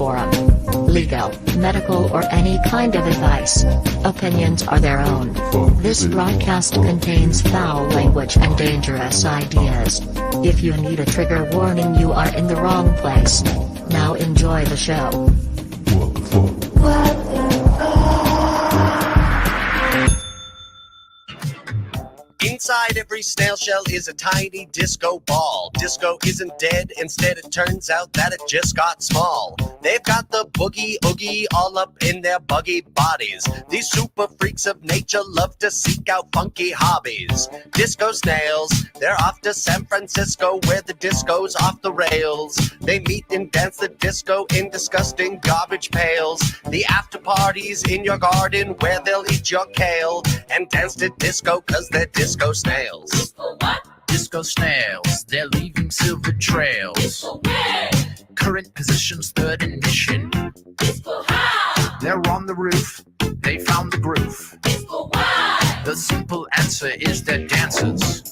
Forum. Legal, medical or any kind of advice. Opinions are their own. This broadcast contains foul language and dangerous ideas. If you need a trigger warning, you are in the wrong place. Now enjoy the show. Inside every snail shell is a tiny disco ball. Disco isn't dead, instead it turns out that it just got small. They've got the boogie oogie all up in their buggy bodies. These super freaks of nature love to seek out funky hobbies. Disco snails, they're off to San Francisco where the disco's off the rails. They meet and dance the disco in disgusting garbage pails. The after parties in your garden where they'll eat your kale and dance to disco cause they're disco snails. Disco what? Disco snails, they're leaving silver trails. Disco where? Current position's third ignition. Disco how? They're on the roof, they found the groove. Disco why? The simple answer is they're dancers.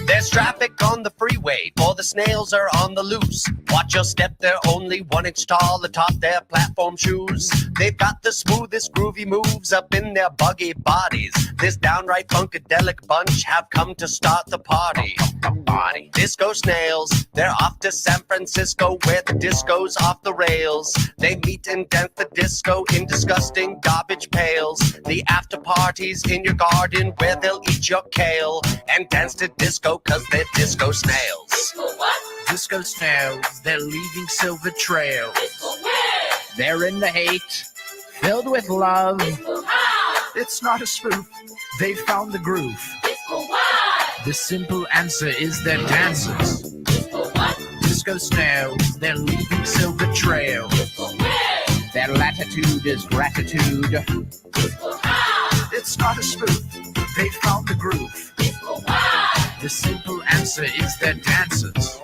There's traffic on the freeway, for the snails are on the loose. Watch your step, they're only 1 inch tall atop their platform shoes. They've got the smoothest groovy moves up in their buggy bodies. This downright funkadelic bunch have come to start the party. Disco snails, they're off to San Francisco where the disco's off the rails. They meet and dance the disco in disgusting garbage pails. The after parties in your garden where they'll eat your kale and dance to disco cause they're disco snails. Disco what? Disco snails, they're leaving silver trails. Disco where? They're in the hate, filled with love. Disco how? It's not a spoof, they found the groove. Disco why? The simple answer is they're dancers. Disco what? Disco snails, they're leaving silver trails. Disco where? Their latitude is gratitude. Disco how? It's not a spoof, they found the groove. Disco why? The simple answer is they're dancers.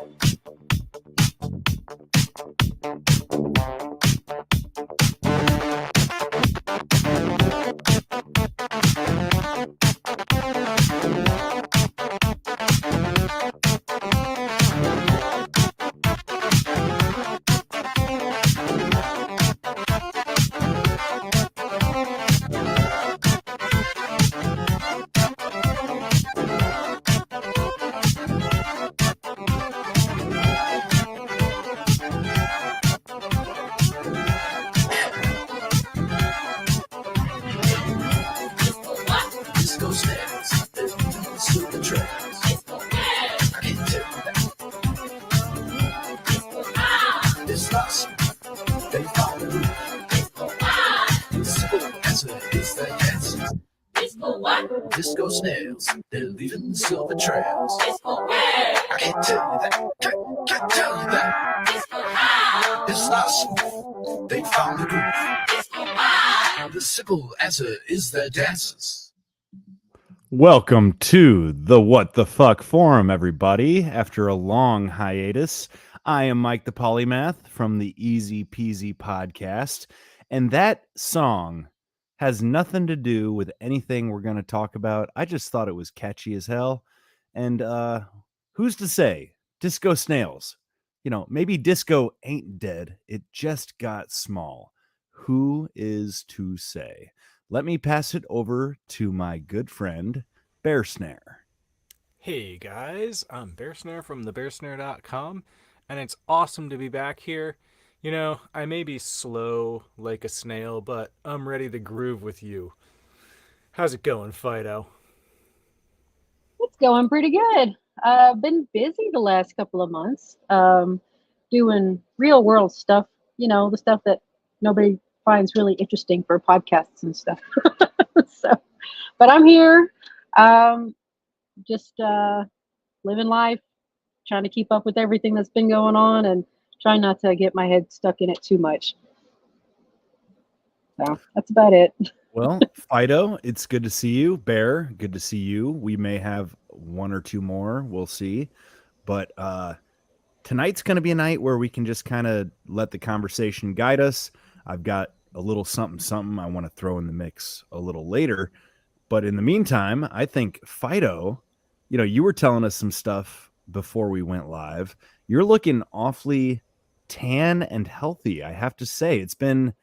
Disco snails, they're leaving silver trails. Disco where? I can tell you that. Disco how? It's not smooth, they found the groove. Disco why? The simple answer is they're dancers. Disco what? Disco snails, they're leaving silver trails. Disco where? I can't tell you that. Can't tell you that. Disco how? It's not smooth, they found the groove. Disco why? The simple answer is they're dancers. Welcome to the What the Fuck Forum, everybody. After a long hiatus, I am Mike the Polymath from the Easy Peasy podcast, and that song has nothing to do with anything we're going to talk about. I just thought it was catchy as hell, and who's to say? Disco snails. You know, maybe disco ain't dead. It just got small. Who is to say? Let me pass it over to my good friend, Bear Snare. Hey guys, I'm Bear Snare from thebearsnare.com, and it's awesome to be back here. You know, I may be slow like a snail, but I'm ready to groove with you. How's it going, Fido? It's going pretty good. I've been busy the last couple of months, doing real world stuff, you know, the stuff that nobody finds really interesting for podcasts and stuff. But I'm here, just living life, trying to keep up with everything that's been going on and trying not to get my head stuck in it too much. So that's about it. Well, Fido, it's good to see you. Bear, good to see you. We may have one or two more. We'll see. But tonight's going to be a night where we can just kind of let the conversation guide us. I've got a little something I want to throw in the mix a little later. But in the meantime, I think Fido, you were telling us some stuff before we went live. You're looking awfully tan and healthy. I have to say, it's been,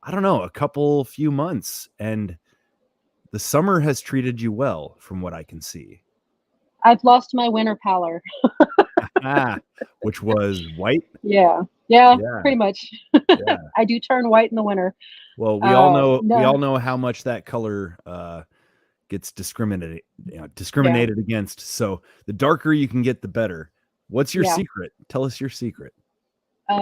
I don't know, a few months, and the summer has treated you well from what I can see. I've lost my winter pallor. Which was white. Yeah, pretty much. Yeah. I do turn white in the winter. Well, we all know no. we all know how much that color gets discriminated against. So the darker you can get, the better. What's your secret? Tell us your secret.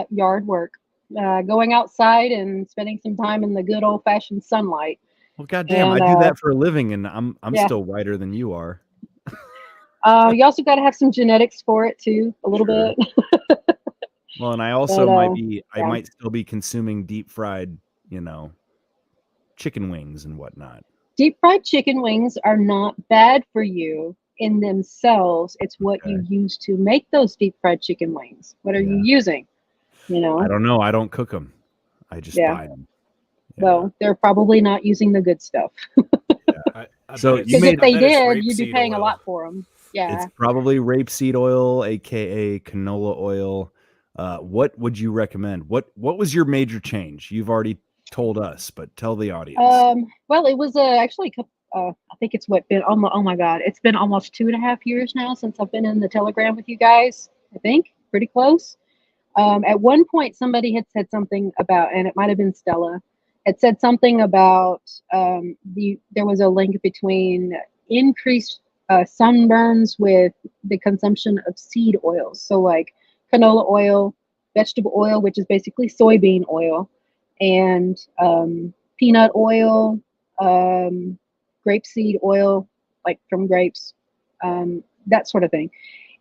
Yard work, going outside and spending some time in the good old fashioned sunlight. Well, goddamn, I do that for a living, and I'm still whiter than you are. You also got to have some genetics for it too, a little bit. Well, and I also I might still be consuming deep fried, chicken wings and whatnot. Deep fried chicken wings are not bad for you in themselves. It's what you use to make those deep fried chicken wings. What are you using? I don't know. I don't cook them. I just buy them. Yeah. Well, they're probably not using the good stuff. So because if they did, you'd be paying a lot for them. Yeah, it's probably rapeseed oil, aka canola oil. What would you recommend? What was your major change? You've already told us, but tell the audience. Well, it was actually I think it's been oh my god, it's been almost 2.5 years now since I've been in the Telegram with you guys. I think pretty close. At one point, somebody had said something about, and it might have been Stella, had said something about there was a link between increased sunburns with the consumption of seed oils. So like canola oil, vegetable oil, which is basically soybean oil, and peanut oil, grapeseed oil, like from grapes, that sort of thing.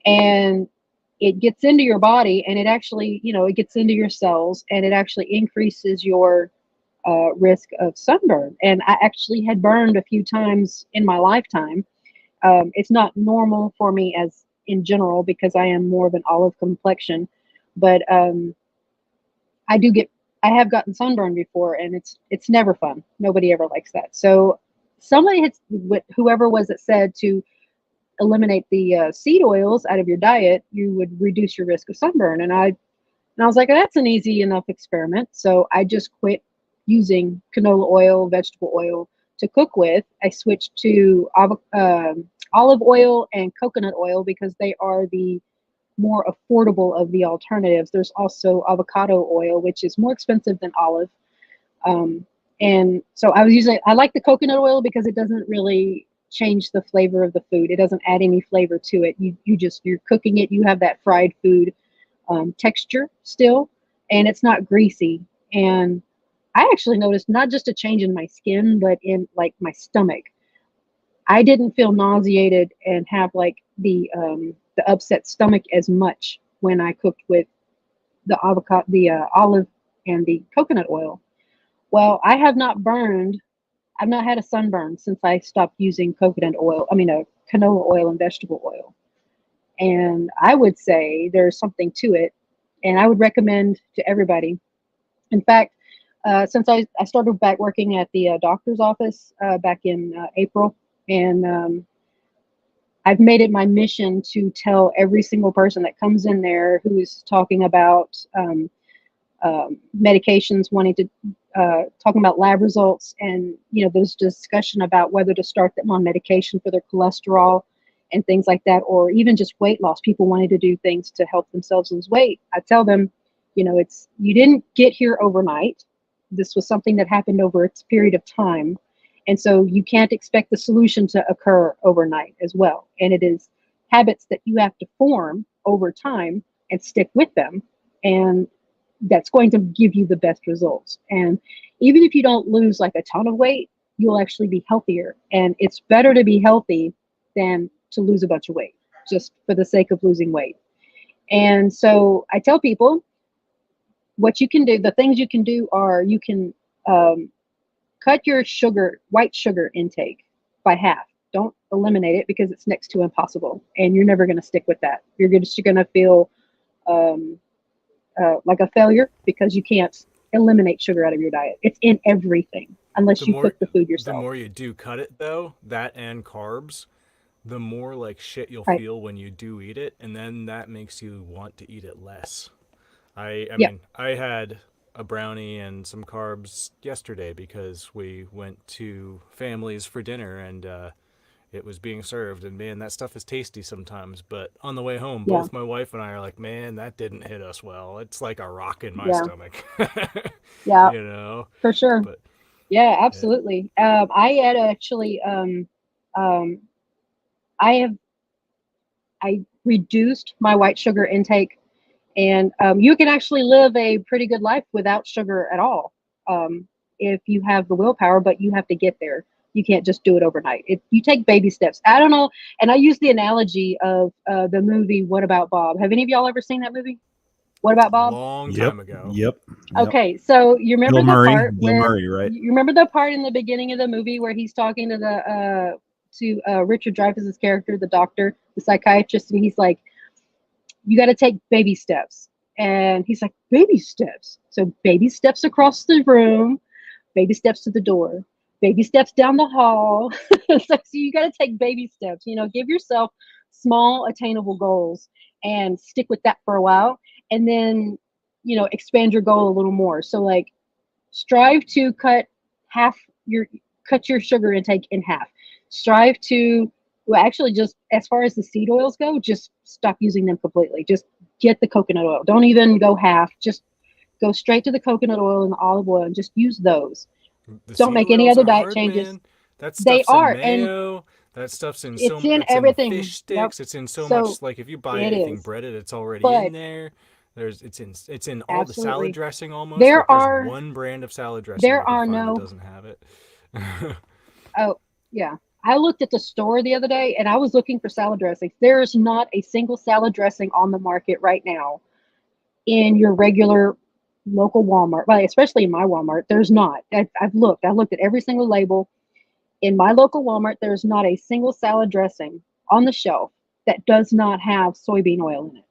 And it gets into your body, and it actually, it gets into your cells, and it actually increases your risk of sunburn. And I actually had burned a few times in my lifetime. It's not normal for me as in general because I am more of an olive complexion, but I have gotten sunburned before, and it's never fun. Nobody ever likes that. So whoever was it said to eliminate the seed oils out of your diet, you would reduce your risk of sunburn. And I was like, that's an easy enough experiment. So I just quit using canola oil, vegetable oil to cook with. I switched to olive oil and coconut oil because they are the more affordable of the alternatives. There's also avocado oil, which is more expensive than olive. And so I like the coconut oil because it doesn't really change the flavor of the food. It doesn't add any flavor to it. You're cooking it. You have that fried food texture still, and it's not greasy. And I actually noticed not just a change in my skin, but in like my stomach. I didn't feel nauseated and have like the upset stomach as much when I cooked with the avocado, the olive, and the coconut oil. Well, I have not burned. I've not had a sunburn since I stopped using canola oil and vegetable oil. And I would say there's something to it, and I would recommend to everybody. In fact, since I started back working at the doctor's office back in April, and I've made it my mission to tell every single person that comes in there who is talking about medications, talking about lab results, and there's discussion about whether to start them on medication for their cholesterol and things like that, or even just weight loss. People wanting to do things to help themselves lose weight. I tell them, you didn't get here overnight. This was something that happened over a period of time. And so you can't expect the solution to occur overnight as well. And it is habits that you have to form over time and stick with them. And that's going to give you the best results. And even if you don't lose like a ton of weight, you'll actually be healthier. And it's better to be healthy than to lose a bunch of weight, just for the sake of losing weight. And so I tell people what you can do. The things you can do are you can cut your white sugar intake by half. Don't eliminate it because it's next to impossible, and you're never going to stick with that. You're going to feel like a failure because you can't eliminate sugar out of your diet. It's in everything unless you cook the food the yourself. more you do cut it though, that and carbs, the more like shit you'll Right. feel when you do eat it, and then that makes you want to eat it less. I Yeah. mean, I had a brownie and some carbs yesterday because we went to families for dinner and it was being served, and man, that stuff is tasty sometimes. But on the way home, Yeah. both my wife and I are like, man, that didn't hit us well. It's like a rock in my Yeah. stomach. Yeah, You know? for sure. But Yeah, absolutely. I had actually, I reduced my white sugar intake, and you can actually live a pretty good life without sugar at all, if you have the willpower. But you have to get there. You can't just do it overnight. You take baby steps. I don't know, and I use the analogy of the movie What About Bob? Have any of y'all ever seen that movie? What About Bob? long Yep. time ago. Yep. Okay, so you remember Bill the Murray. part Bill where Murray, right? you remember the part in the beginning of the movie where he's talking to Richard Dreyfuss's character, the doctor, the psychiatrist, and he's like, "You got to take baby steps," and he's like, "Baby steps." So baby steps across the room, baby steps to the door, baby steps down the hall. So you got to take baby steps. Give yourself small, attainable goals and stick with that for a while, and then expand your goal a little more. So like, strive to cut your sugar intake in half. Strive to, well, actually, just as far as the seed oils go, just stop using them completely. Just get the coconut oil. Don't even go half. Just go straight to the coconut oil and the olive oil and just use those. The Don't seed make any oils other are diet hard, changes. man. That They stuff's are, in and mayo. That stuff's in it's in it's in everything. fish sticks. Yep. It's in so So much. Like if you buy it anything is. breaded, it's already But in there. It's in all the salad absolutely, dressing almost. there Like there's are one brand of salad dressing there I can are find that no. doesn't have it. Oh, yeah. I looked at the store the other day and I was looking for salad dressings. There is not a single salad dressing on the market right now in your regular local Walmart, well, especially in my Walmart. There's not. I've looked. I looked at every single label. In my local Walmart, there's not a single salad dressing on the shelf that does not have soybean oil in it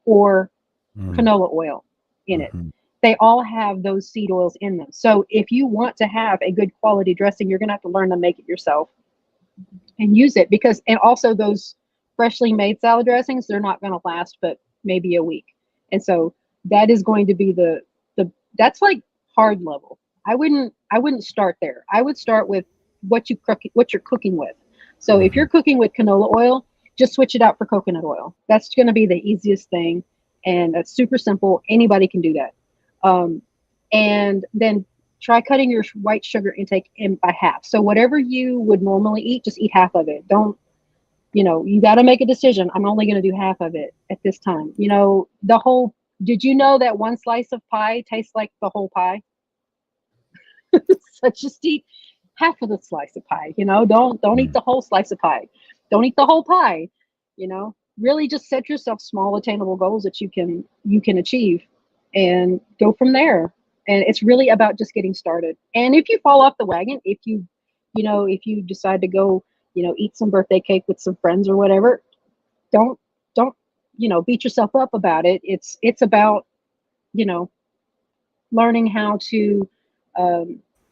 or canola oil in it. Mhm. They all have those seed oils in them. So if you want to have a good quality dressing, you're going to have to learn to make it yourself and use it, and also those freshly made salad dressings, they're not going to last but maybe a week. And so that is going to be the that's like hard level. I wouldn't start there. I would start with what you're cooking with. So if you're cooking with canola oil, just switch it out for coconut oil. That's going to be the easiest thing, and that's super simple. Anybody can do that. And then try cutting your white sugar intake in by half. So whatever you would normally eat, just eat half of it. Don't, you got to make a decision. I'm only going to do half of it at this time. Did you know that one slice of pie tastes like the whole pie? So just eat half of the slice of pie. Don't eat the whole slice of pie. Don't eat the whole pie. Really just set yourself small attainable goals that you can achieve and go from there. And it's really about just getting started. And if you fall off the wagon, if you decide to go, eat some birthday cake with some friends or whatever, don't beat yourself up about it. It's about, learning how to,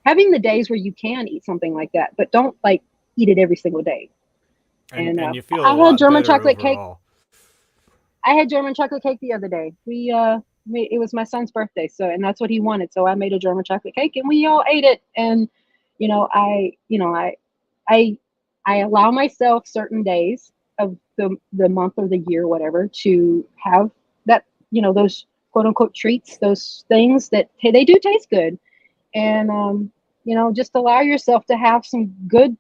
having the days where you can eat something like that, but don't like eat it every single day. And you feel I a had lot German better chocolate cake. overall. I had German chocolate cake the other day. It was my son's birthday, and that's what he wanted. So I made a German chocolate cake, and we all ate it. And I allow myself certain days of the month or the year, whatever, to have that, those quote unquote treats, those things that, hey, they do taste good. And just allow yourself to have some good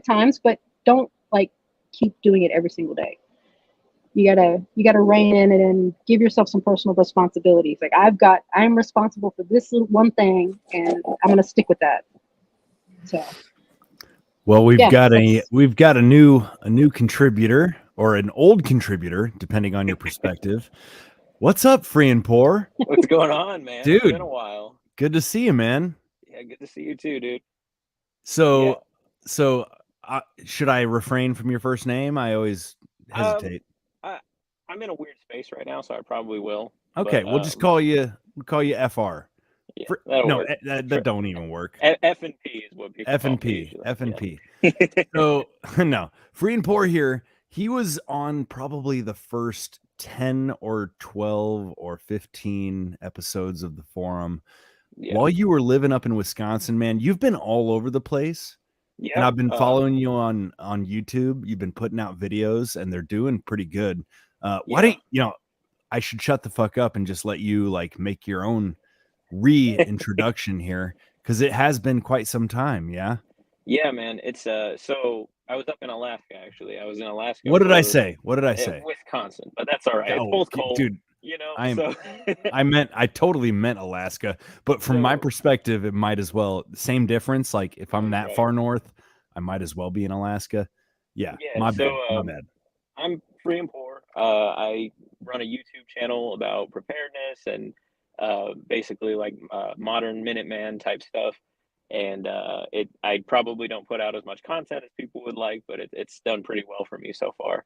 times, but don't like keep doing it every single day. You gotta rein in it and give yourself some personal responsibilities. Like I'm responsible for this little one thing, and I'm gonna stick with that. So, well, we've yeah, got a new contributor, or an old contributor, depending on your perspective. What's up, Free and Poor? What's going on, man? Dude. It's been a while. Good to see you, man. Yeah, good to see you too, dude. So should I refrain from your first name? I always hesitate. I'm in a weird space right now, so I probably will. Okay, But we'll just call you FR. yeah, that'll No, work. that don't even work. F and P is what people F call and me P, usually. F and P. Yeah. So no, Free and Poor here. He was on probably the first 10 or 12 or 15 episodes of the forum. Yeah. While you were living up in Wisconsin, man, you've been all over the place. And Yeah. I've been following you on YouTube. You've been putting out videos and they're doing pretty good. Why Yeah. don't you know, I should shut the fuck up and just let you like make your own reintroduction here, because it has been quite some time. Yeah. Yeah, man. It's so I was up in Alaska actually. I was in Alaska What did I for say? What did I say? Wisconsin, but that's all right. It's Oh, both cold, dude, you know. I'm So I totally meant Alaska, but from my So- perspective, it might as well same difference. Like if I'm that Right. far north, I might as well be in Alaska. Yeah, Yeah, my so, bad. My bad. I'm Free and Poor. I run a YouTube channel about preparedness and basically like modern Minuteman type stuff. And I probably don't put out as much content as people would like, but it's done pretty well for me so far.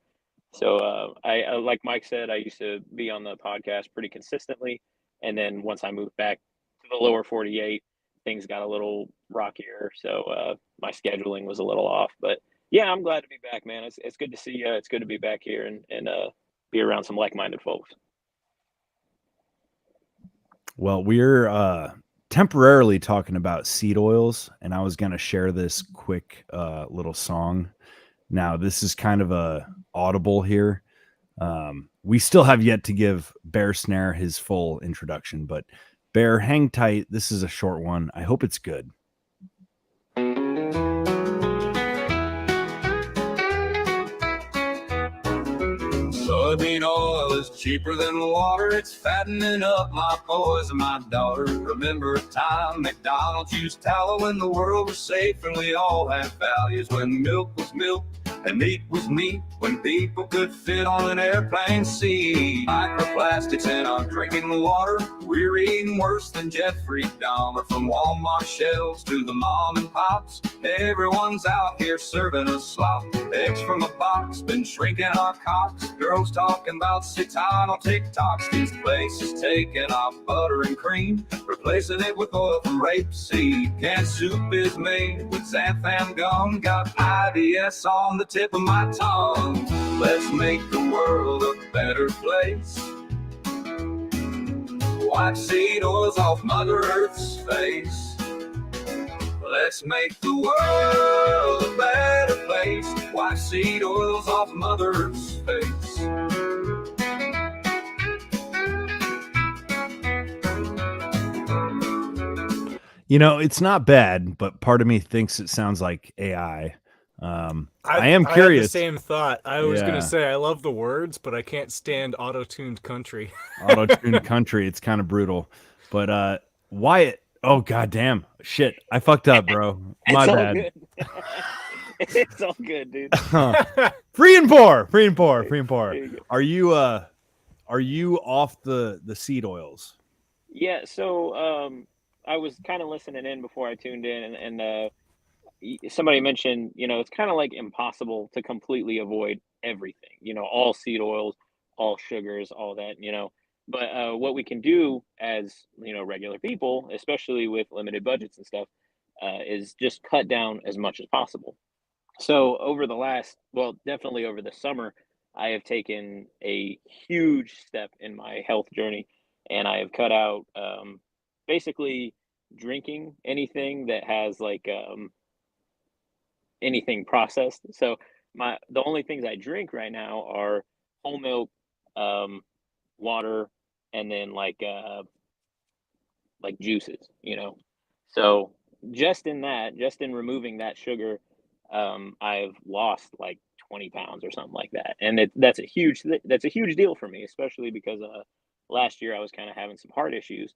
So I like Mike said, I used to be on the podcast pretty consistently, and then once I moved back to the lower 48, things got a little rockier. So my scheduling was a little off, but yeah, I'm glad to be back, man. It's good to see you. It's good to be back here and be around some like-minded folks. Well, we're temporarily talking about seed oils, and I was going to share this quick little song. Now, this is kind of a audible here. We still have yet to give Bear Snare his full introduction, but Bear, hang tight. This is a short one. I hope it's good. Soybean oil is cheaper than water. It's fattening up my boys and my daughter. Remember a time McDonald's used tallow when the world was safe and we all had values. When milk was milk and meat was meat. When people could fit on an airplane seat. Microplastics in our drinking water. We're eating worse than Jeffrey Dahmer. From Walmart shelves to the mom and pops. Everyone's out here serving us slop. Eggs from a box, been shrinking our cocks. Girls talking about seitan on TikToks. These places taking off butter and cream, replacing it with oil from rapeseed. Canned soup is made with xanthan gum. Got IBS on the tip of my tongue. Let's make the world a better place. Wipe seed oils off Mother Earth's face. Let's make the world a better place. Wipe seed oils off Mother Earth's face. You know, it's not bad, but part of me thinks it sounds like AI. I am I had curious. the same thought. I was Yeah. gonna say I love the words, but I can't stand auto-tuned country. Auto-tuned country, it's kind of brutal. But Wyatt, oh goddamn, shit, I fucked up, bro. My It's all bad. good. It's all good, dude. Free and poor, free and poor, free and poor. There you go. Are you off the seed oils? Yeah, so I was kind of listening in before I tuned in, and somebody mentioned, it's kind of like impossible to completely avoid everything, all seed oils, all sugars, all that. But what we can do as, regular people, especially with limited budgets and stuff, is just cut down as much as possible. So over definitely over the summer, I have taken a huge step in my health journey, and I have cut out basically drinking anything that has like anything processed. So the only things I drink right now are whole milk, water, and then like juices. So just in removing that sugar, I've lost like 20 pounds or something like that, and that's a huge deal for me, especially because last year I was kind of having some heart issues.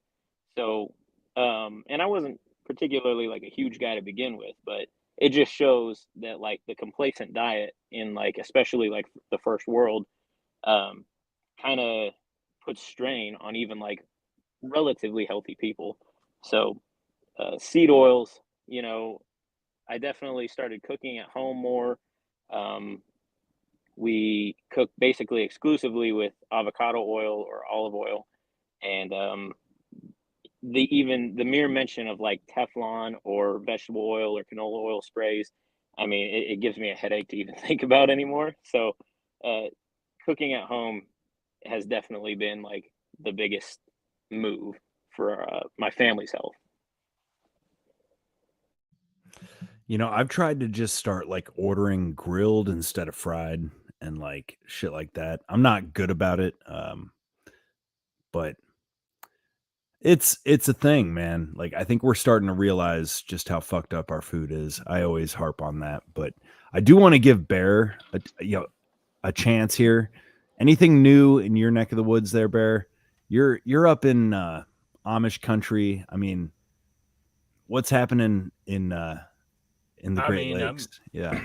So and I wasn't particularly like a huge guy to begin with, but it just shows that like the complacent diet in like especially like the first world kind of puts strain on even like relatively healthy people. So seed oils, I definitely started cooking at home more. We cook basically exclusively with avocado oil or olive oil, And the mere mention of like Teflon or vegetable oil or canola oil sprays, I mean, it gives me a headache to even think about anymore. So, uh, cooking at home has definitely been like the biggest move for my family's health. You know, I've tried to just start like ordering grilled instead of fried and like shit like that. I'm not good about it, but it's a thing, man. Like I think we're starting to realize just how fucked up our food is. I always harp on that, but I do want to give Bear a chance here. Anything new in your neck of the woods there, Bear? You're up in Amish country. I mean, what's happening in the I Great mean, Lakes? Yeah.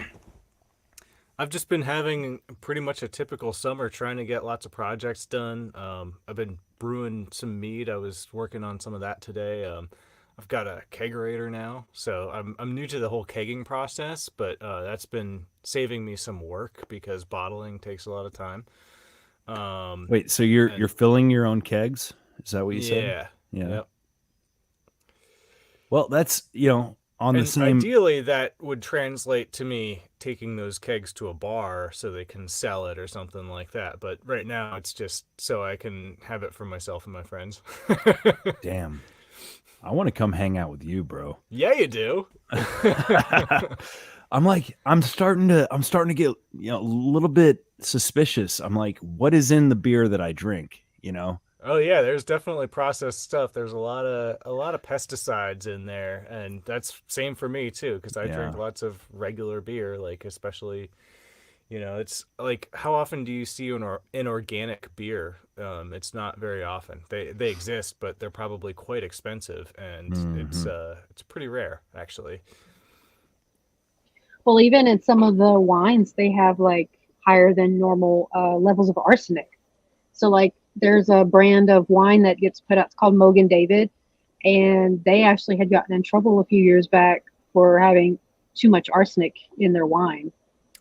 I've just been having pretty much a typical summer, trying to get lots of projects done. I've been brewing some mead. I was working on some of that today. I've got a kegerator now, so I'm new to the whole kegging process, but that's been saving me some work because bottling takes a lot of time. Wait, so you're And filling your own kegs? Is that what you said? yeah, Yeah. yep. Well, that's, on the And same. ideally, that would translate to me taking those kegs to a bar so they can sell it or something like that. But right now, it's just so I can have it for myself and my friends. Damn. I want to come hang out with you, bro. Yeah, you do. I'm starting to get, a little bit suspicious. I'm like, what is in the beer that I drink, Oh yeah, there's definitely processed stuff. There's a lot of pesticides in there, and that's same for me too because I drink Yeah. lots of regular beer, like especially, it's like how often do you see an organic beer? It's not very often. They exist, but they're probably quite expensive, and Hmm. it's pretty rare actually. Well, even in some of the wines, they have like higher than normal levels of arsenic. So, like, there's a brand of wine that gets put out. It's called Mogan David, and they actually had gotten in trouble a few years back for having too much arsenic in their wine,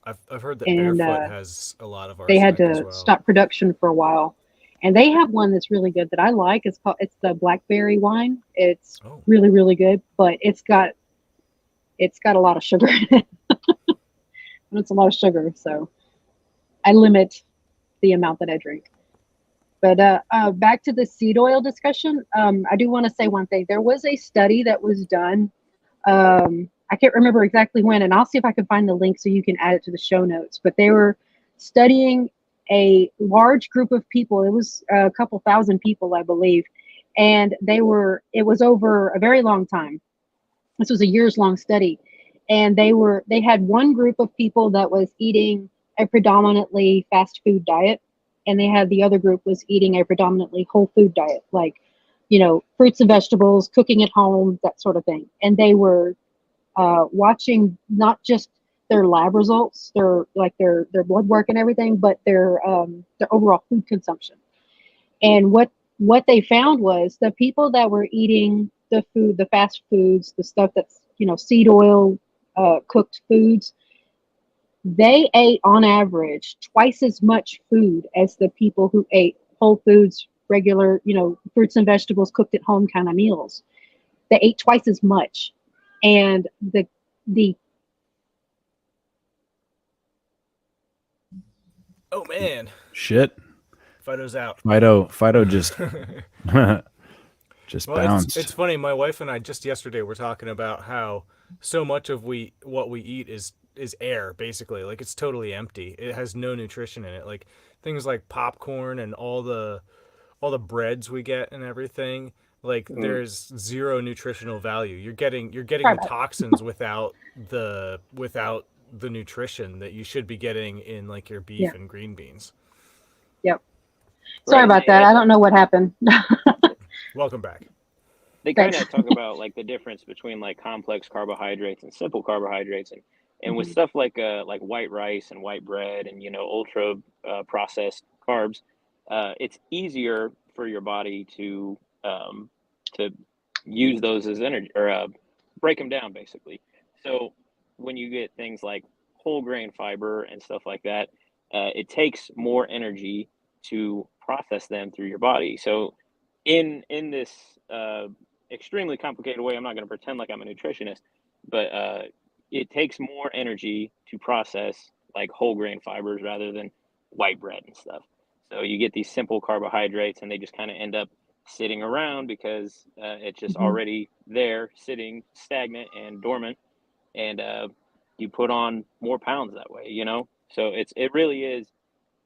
I've heard that and Barefoot has a lot of they had arsenic as to well. stop production for a while. And they have one that's really good that I like. It's the blackberry wine. It's Oh, really really good, but it's got a lot of sugar in it. And it's a lot of sugar, so I limit the amount that I drink. But back to the seed oil discussion, I do want to say one thing. There was a study that was done. I can't remember exactly when, and I'll see if I can find the link so you can add it to the show notes. But they were studying a large group of people. It was a couple thousand people, I believe, and it was over a very long time. This was a years long study, and they had one group of people that was eating a predominantly fast food diet, and they had the other group was eating a predominantly whole food diet, like fruits and vegetables, cooking at home, that sort of thing. And they were watching not just their lab results, their blood work and everything, but their overall food consumption. And what they found was the people that were eating the fast foods, the stuff that's seed oil cooked foods, they ate on average twice as much food as the people who ate whole foods, regular fruits and vegetables cooked at home kind of meals. They ate twice as much, and the oh man, Shit. Fido's out. Fido just just Well, it's bounced. it's funny. My wife and I just yesterday were talking about how so much of what we eat is air, basically. Like it's totally empty. It has no nutrition in it. Like things like popcorn and all the breads we get and everything. Like Mm. there's zero nutritional value. You're getting sorry the about it. toxins without the nutrition that you should be getting in like your Yeah, beef and green beans. yep. Sorry Right. about that. I don't know what happened. Welcome back. They kind Thanks. of talk about like the difference between like complex carbohydrates and simple carbohydrates, and with Mhm. stuff like white rice and white bread and ultra processed carbs, it's easier for your body um, to use those as energy or break them down basically. So when you get things like whole grain fiber and stuff like that, it takes more energy to process them through your body. So in this extremely complicated way. I'm not going to pretend like I'm a nutritionist, but it takes more energy to process like whole grain fibers rather than white bread and stuff. So you get these simple carbohydrates, and they just kind of end up sitting around because it's just Mhm. already there, sitting stagnant and dormant, and you put on more pounds that way. So it really is.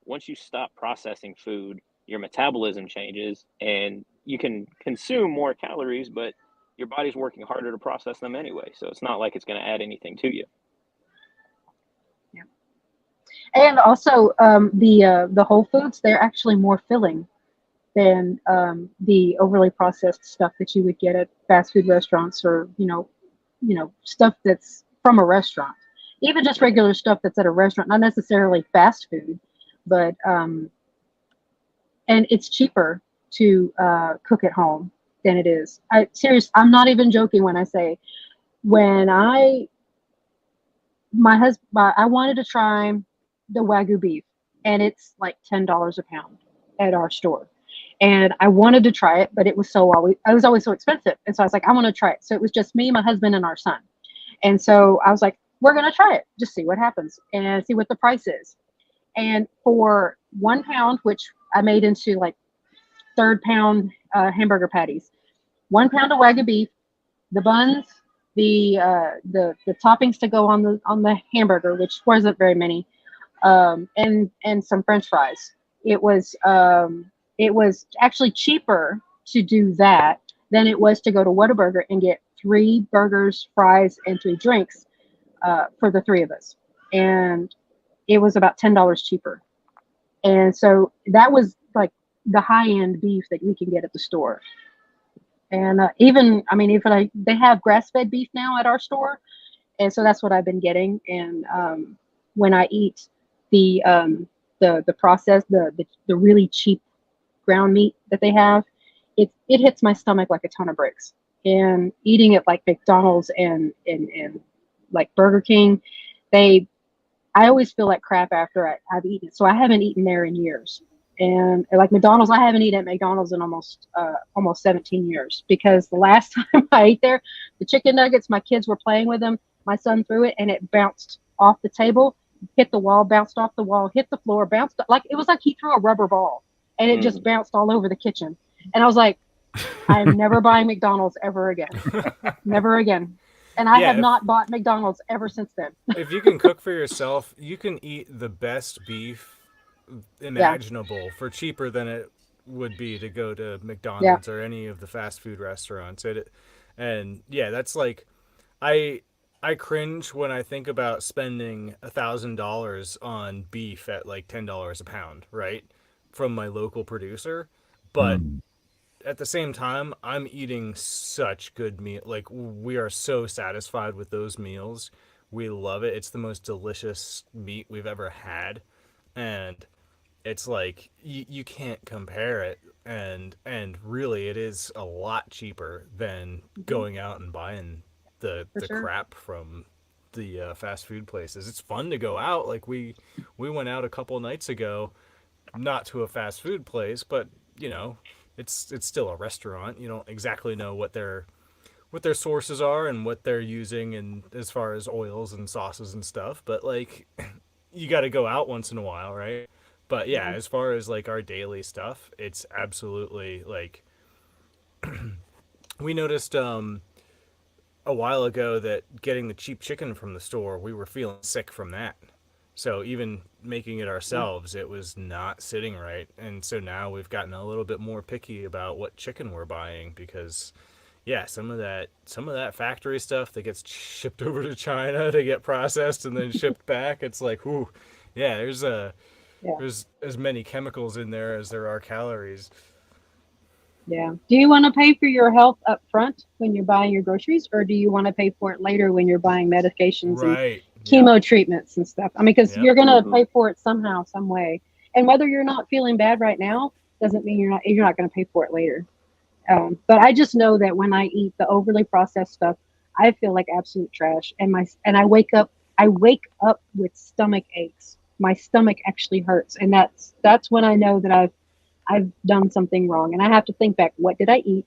Once you stop processing food, your metabolism changes, and you can consume more calories, but your body's working harder to process them anyway. So it's not like it's going to add anything to you. Yeah. And also, the Whole Foods, they're actually more filling than the overly processed stuff that you would get at fast food restaurants, or stuff that's from a restaurant. Even just regular stuff that's at a restaurant, not necessarily fast food, but and it's cheaper to cook at home than it is. I'm not even joking when I say, when I wanted to try the Wagyu beef, and it's like $10 a pound at our store. And I wanted to try it, but it was always so expensive. And so I was like, I want to try it. So it was just me, my husband, and our son. And so I was like, we're going to try it, just see what happens and see what the price is. And for 1 pound, which I made into like third pound hamburger patties, 1 pound of Wagyu beef, the buns, the toppings to go on the hamburger, which wasn't very many, and some French fries. It was actually cheaper to do that than it was to go to Whataburger and get 3 burgers, fries, and 3 drinks for the 3 of us. And it was about $10 cheaper. And so that was like the high-end beef that we can get at the store. And even they have grass-fed beef now at our store, and so that's what I've been getting. And when I eat the processed, the really cheap ground meat that they have, it hits my stomach like a ton of bricks. And eating it like McDonald's and like Burger King, I always feel like crap after I've eaten it. So I haven't eaten there in years. And like McDonald's, I haven't eaten at McDonald's in almost 17 years, because the last time I ate there, the chicken nuggets, my kids were playing with them. My son threw it and it bounced off the table, hit the wall, bounced off the wall, hit the floor, bounced. Like it was like he threw a rubber ball and it just bounced all over the kitchen. And I was like, I'm never buying McDonald's ever again. Never again. And I have not bought McDonald's ever since then. If you can cook for yourself, you can eat the best beef imaginable for cheaper than it would be to go to McDonald's or any of the fast food restaurants. That's like, I cringe when I think about spending $1,000 on beef at like $10 a pound, right, from my local producer. But at the same time, I'm eating such good meat. Like, we are so satisfied with those meals. We love it. It's the most delicious meat we've ever had. And it's like, you can't compare it. And really, it is a lot cheaper than going out and buying the crap from the fast food places. It's fun to go out. Like, we went out a couple nights ago, not to a fast food place, but, it's still a restaurant. You don't exactly know what their sources are and what they're using, and as far as oils and sauces and stuff. But like, you got to go out once in a while, right? But yeah, as far as like our daily stuff, it's absolutely like, we noticed a while ago that getting the cheap chicken from the store, we were feeling sick from that. So even making it ourselves, it was not sitting right. And so now we've gotten a little bit more picky about what chicken we're buying, because some of that factory stuff that gets shipped over to China to get processed and then shipped back, it's like, ooh, there's as many chemicals in there as there are calories. Yeah. Do you want to pay for your health up front when you're buying your groceries, or do you want to pay for it later when you're buying medications and chemo treatments and stuff? I mean, because you're going to pay for it somehow, some way. And whether you're not feeling bad right now doesn't mean you're not going to pay for it later. But I just know that when I eat the overly processed stuff, I feel like absolute trash. And I wake up with stomach aches. My stomach actually hurts, and that's when I know that I've done something wrong, and I have to think back, what did I eat?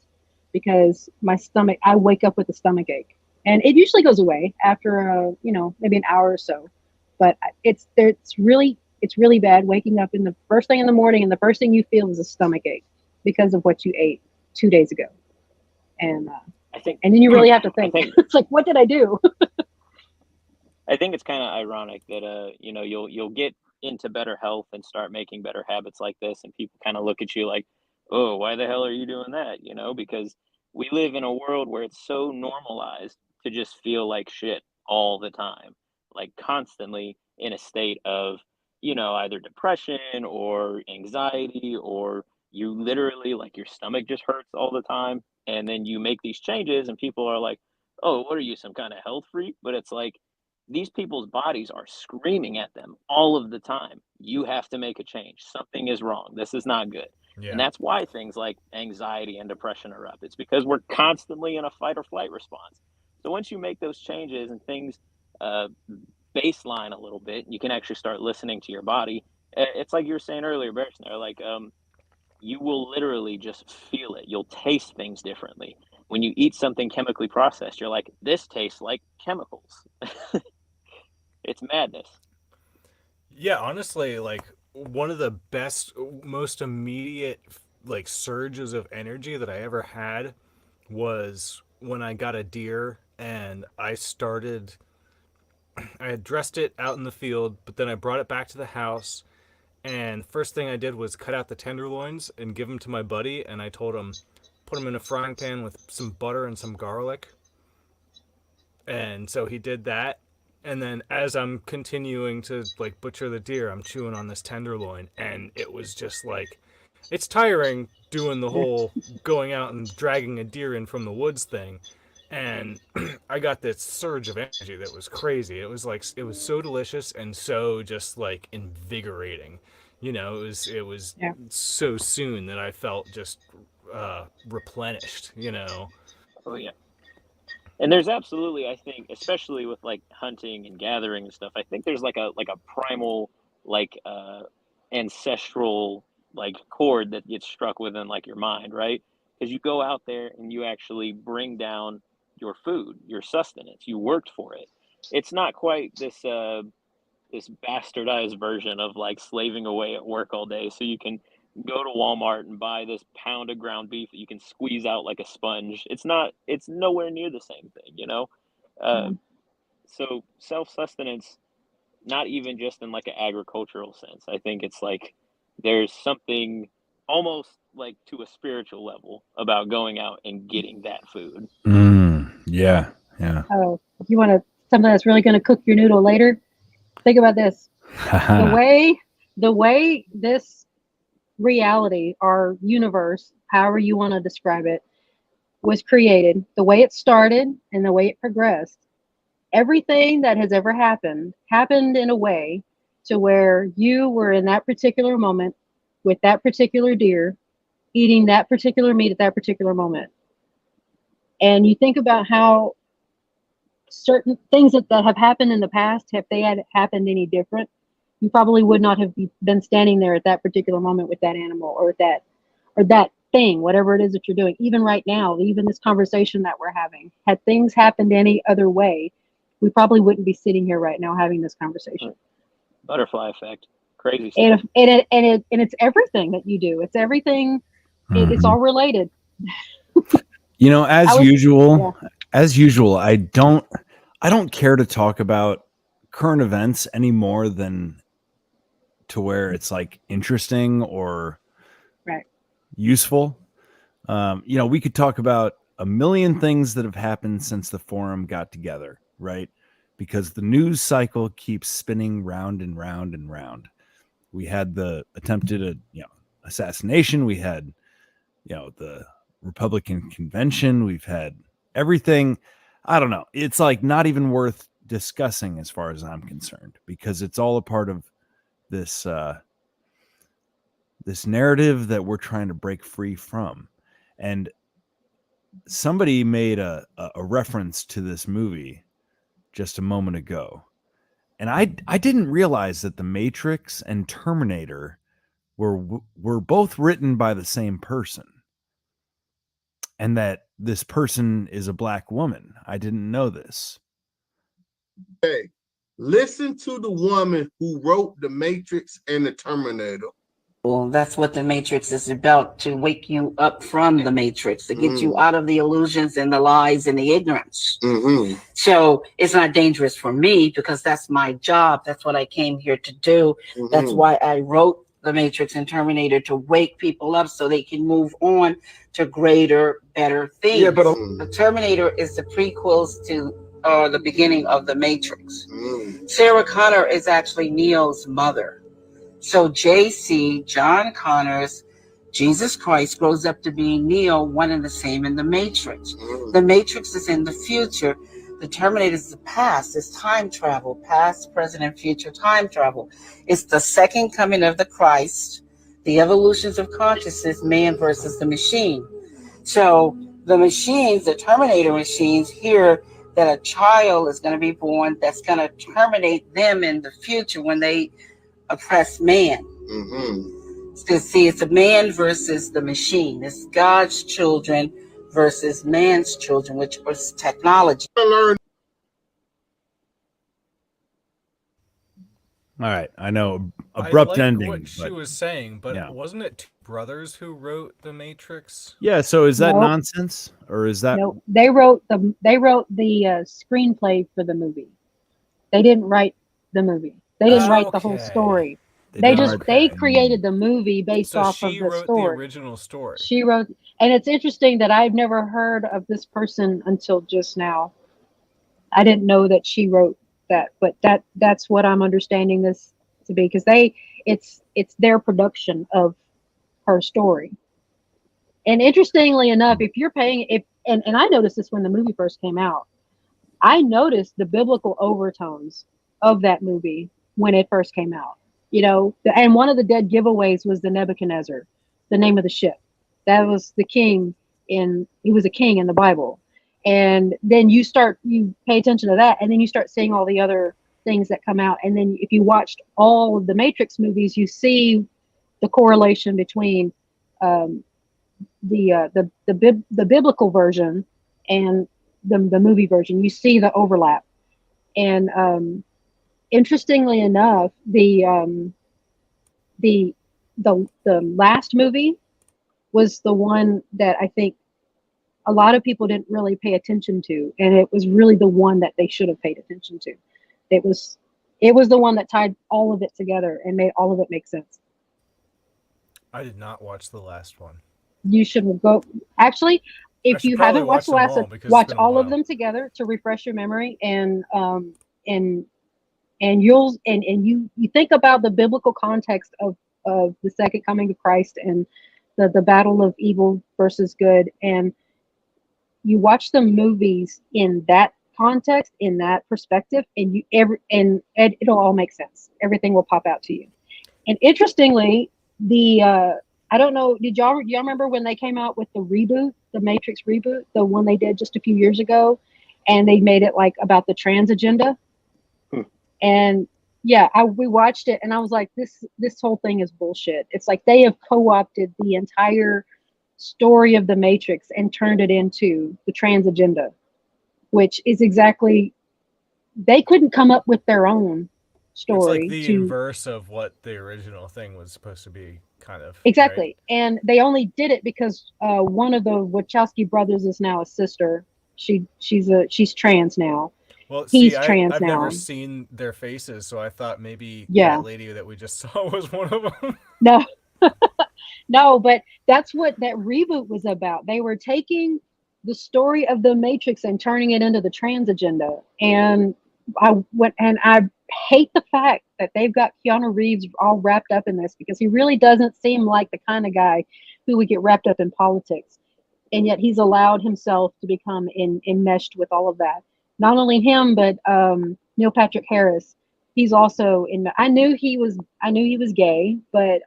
Because my stomach, I wake up with a stomach ache, and it usually goes away after maybe an hour or so. But it's there. It's really bad waking up in the first thing in the morning, and the first thing you feel is a stomach ache because of what you ate 2 days ago, and and then you really have to think. It's like, what did I do? I think it's kind of ironic that you'll get into better health and start making better habits like this, and people kind of look at you like, "Oh, why the hell are you doing that?" Because we live in a world where it's so normalized to just feel like shit all the time, like constantly in a state of, either depression or anxiety, or you literally like your stomach just hurts all the time, and then you make these changes, and people are like, "Oh, what are you, some kind of health freak?" But it's like these people's bodies are screaming at them all of the time. You have to make a change. Something is wrong. This is not good. Yeah. And that's why things like anxiety and depression are up. It's because we're constantly in a fight or flight response. So once you make those changes and things baseline a little bit, you can actually start listening to your body. It's like you were saying earlier, Barrison, like you will literally just feel it. You'll taste things differently. When you eat something chemically processed, you're like, this tastes like chemicals. It's madness. Yeah, honestly, like one of the best, most immediate like surges of energy that I ever had was when I got a deer, and I had dressed it out in the field, but then I brought it back to the house, and first thing I did was cut out the tenderloins and give them to my buddy, and I told him, put them in a frying pan with some butter and some garlic. And so he did that. And then as I'm continuing to like butcher the deer, I'm chewing on this tenderloin, and it was just like, it's tiring doing the whole going out and dragging a deer in from the woods thing. And I got this surge of energy that was crazy. It was so delicious and so just like invigorating. It was so soon that I felt just replenished. Oh yeah. And there's absolutely, I think, especially with like hunting and gathering and stuff, I think there's like a primal, like ancestral like chord that gets struck within like your mind, right? Because you go out there and you actually bring down your food, your sustenance. You worked for it. It's not quite this this bastardized version of like slaving away at work all day so you can go to Walmart and buy this pound of ground beef that you can squeeze out like a sponge. It's nowhere near the same thing, So self-sustenance, not even just in like an agricultural sense. I think it's like there's something almost like to a spiritual level about going out and getting that food. Yeah. Oh, if you want something that's really going to cook your noodle later, think about this. the way this reality, our universe, however you want to describe it, was created, the way it started and the way it progressed, everything that has ever happened in a way to where you were in that particular moment with that particular deer, eating that particular meat at that particular moment. And you think about how certain things that have happened in the past, if they had happened any different, you probably would not have been standing there at that particular moment with that animal or that thing, whatever it is that you're doing. Even right now, even this conversation that we're having, had things happened any other way, we probably wouldn't be sitting here right now having this conversation. Butterfly effect, crazy stuff. And it's everything that you do. It's everything. It's all related. As usual, I don't care to talk about current events any more than to where it's like interesting or useful. We could talk about a million things that have happened since the forum got together, right? Because the news cycle keeps spinning round and round and round. We had the attempted assassination. We had the Republican convention. We've had everything. I don't know. It's like not even worth discussing as far as I'm concerned, because it's all a part of this this narrative that we're trying to break free from. And somebody made a reference to this movie just a moment ago, and I didn't realize that The Matrix and Terminator were both written by the same person, and that this person is a black woman. I didn't know this. Hey, listen to the woman who wrote The Matrix and The Terminator. Well, that's what the Matrix is about, to wake you up from the Matrix, to get you out of the illusions and the lies and the ignorance. So it's not dangerous for me because that's my job. That's what I came here to do. That's why I wrote The Matrix and Terminator, to wake people up so they can move on to greater, better things. Yeah, but the Terminator is the prequels to the beginning of The Matrix. Sarah Connor is actually Neo's mother. So JC, John Connors, Jesus Christ, grows up to be Neo, one and the same in The Matrix. The Matrix is in the future. The Terminator is the past. It's time travel, past, present, and future time travel. It's the second coming of the Christ, the evolutions of consciousness, man versus the machine. So the machines, the Terminator machines, hear that a child is going to be born that's going to terminate them in the future when they oppress man. So see, it's a man versus the machine. It's God's children versus man's children, which was technology. All right, I know, abrupt ending. What she was saying, but wasn't it two brothers who wrote The Matrix? Yeah, so is that Nope. nonsense, or is that? No, they wrote the screenplay for the movie. They didn't write the movie. They didn't write the whole story. They created the movie based off of she the wrote story. the original story. She wrote, and it's interesting that I've never heard of this person until just now. I didn't know that she wrote that, but that's what I'm understanding this to be, because it's their production of her story. And interestingly enough, if you're paying, and I noticed this when the movie first came out, I noticed the biblical overtones of that movie when it first came out. You know, and one of the dead giveaways was the Nebuchadnezzar, the name of the ship. That was the king he was a king in the Bible. And then you pay attention to that, and then you start seeing all the other things that come out. And then if you watched all of the Matrix movies, you see the correlation between the biblical version and the movie version. You see the overlap. And interestingly enough, the last movie was the one that I think a lot of people didn't really pay attention to, and it was really the one that they should have paid attention to. It was the one that tied all of it together and made all of it make sense. I did not watch the last one. You should go. Actually, if you haven't watched the last one, watch all of them together to refresh your memory, and you think about the biblical context of the second coming of Christ and the battle of evil versus good, and you watch the movies in that context, in that perspective, and it'll all make sense. Everything will pop out to you. And interestingly, I don't know, do y'all remember when they came out with the reboot, the Matrix reboot, the one they did just a few years ago, and they made it like about the trans agenda? And yeah, we watched it, and I was like, this whole thing is bullshit. It's like they have co-opted the entire story of the Matrix and turned it into the trans agenda, which is exactly, they couldn't come up with their own story. It's like the inverse of what the original thing was supposed to be, kind of. Exactly. Right? And they only did it because one of the Wachowski brothers is now a sister. She's trans now. Well, he's trans I've now. never seen their faces, so I thought maybe that lady that we just saw was one of them. No. No, but that's what that reboot was about. They were taking the story of the Matrix and turning it into the trans agenda. And I hate the fact that they've got Keanu Reeves all wrapped up in this, because he really doesn't seem like the kind of guy who would get wrapped up in politics. And yet he's allowed himself to become enmeshed with all of that. Not only him, but Neil Patrick Harris. He's also I knew he was gay, but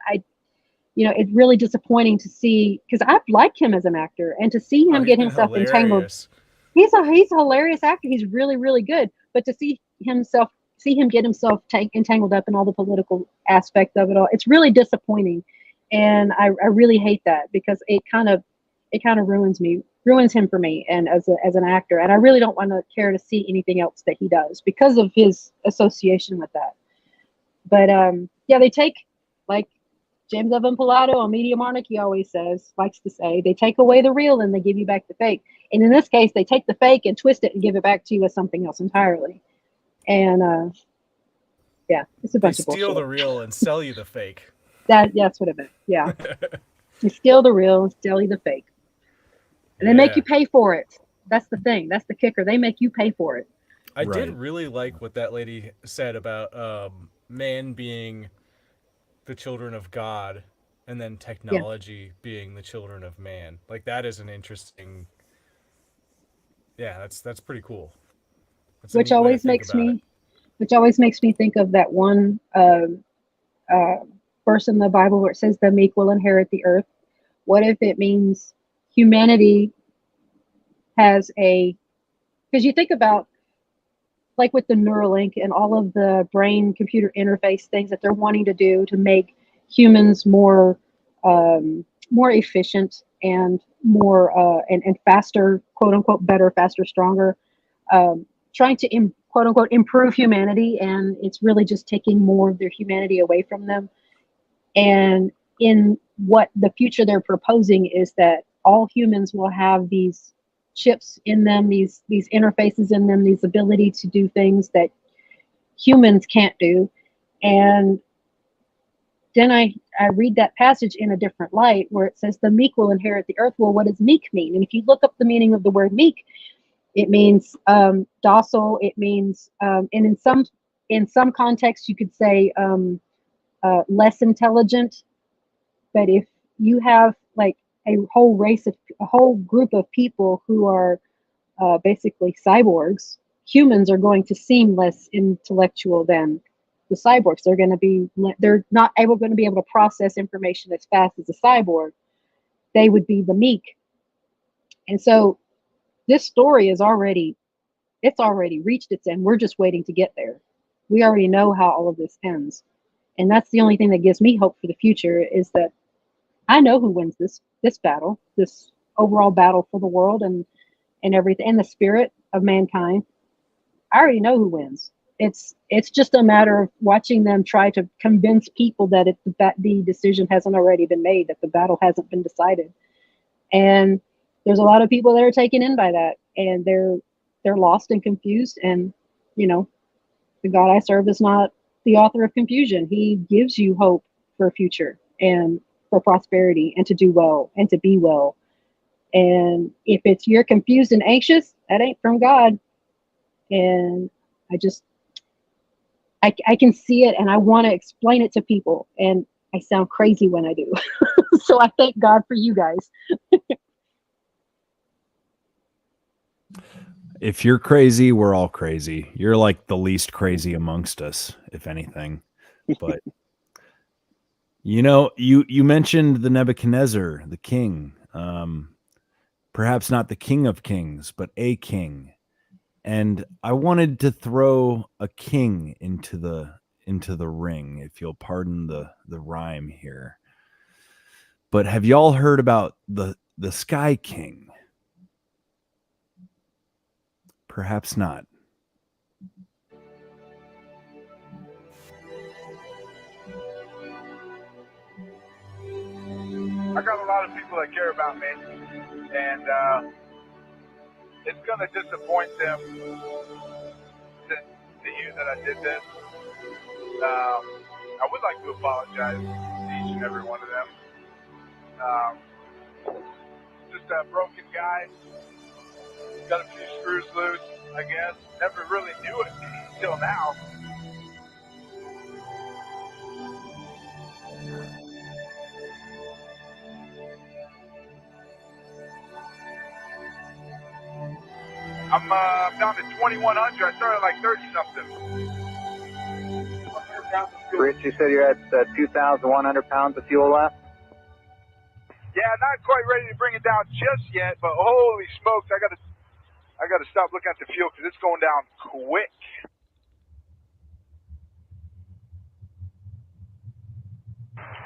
it's really disappointing to see, because I've liked him as an actor, and to see him get himself entangled. He's a hilarious actor. He's really, really good. But to see see him get himself entangled up in all the political aspect of it all. It's really disappointing, and I really hate that because it kind of ruins him for me, and as an actor, and I really don't want to care to see anything else that he does because of his association with that. But yeah, they take, like James Evan Pilato on Media Monarchy always likes to say, they take away the real and they give you back the fake. And in this case, they take the fake and twist it and give it back to you as something else entirely. And yeah, it's a bunch of bullshit. They steal the real and sell you the fake. That's what it meant. Yeah, you steal the real and sell you the fake, and they make you pay for it. That's the thing. That's the kicker. They make you pay for it. I did really like what that lady said about man being the children of God, and then technology being the children of man. Like, that is an interesting. Yeah, that's pretty cool. Which always makes me think of that one verse in the Bible where it says the meek will inherit the earth. What if it means humanity has because you think about, like with the Neuralink and all of the brain computer interface things that they're wanting to do to make humans more efficient and more and faster, quote unquote, better, faster, stronger, trying to quote unquote improve humanity, and it's really just taking more of their humanity away from them. And in what the future they're proposing is that all humans will have these chips in them, these interfaces in them, these ability to do things that humans can't do. And then I read that passage in a different light where it says the meek will inherit the earth. Well, what does meek mean? And if you look up the meaning of the word meek, it means docile. It means, and in some contexts you could say less intelligent. But if you have like a whole group of people who are basically cyborgs, humans are going to seem less intellectual than the cyborgs. They're not going to be able to process information as fast as a cyborg. They would be the meek. And so this story it's already reached its end. We're just waiting to get there. We already know how all of this ends. And that's the only thing that gives me hope for the future, is that I know who wins this battle, this overall battle for the world and everything, and the spirit of mankind. I already know who wins. It's just a matter of watching them try to convince people that the decision hasn't already been made, that the battle hasn't been decided. And there's a lot of people that are taken in by that, and they're lost and confused. And the God I serve is not the author of confusion. He gives you hope for a future and for prosperity and to do well and to be well. And if you're confused and anxious, that ain't from God. And I can see it, and I want to explain it to people, and I sound crazy when I do. So I thank God for you guys. If you're crazy, we're all crazy. You're like the least crazy amongst us, if anything. But you mentioned the Nebuchadnezzar, the king. Perhaps not the king of kings, but a king. And I wanted to throw a king into the ring, if you'll pardon the rhyme here. But have y'all heard about the Sky King? Perhaps not. I got a lot of people that care about me, and it's going to disappoint them to you that I did this. I would like to apologize to each and every one of them. Just a broken guy. Got a few screws loose, I guess. Never really knew it until now. I'm down to 2,100. I started like 30-something. Rich, you said you're at 2,100 pounds of fuel left? Yeah, not quite ready to bring it down just yet, but holy smokes, I gotta stop looking at the fuel because it's going down quick.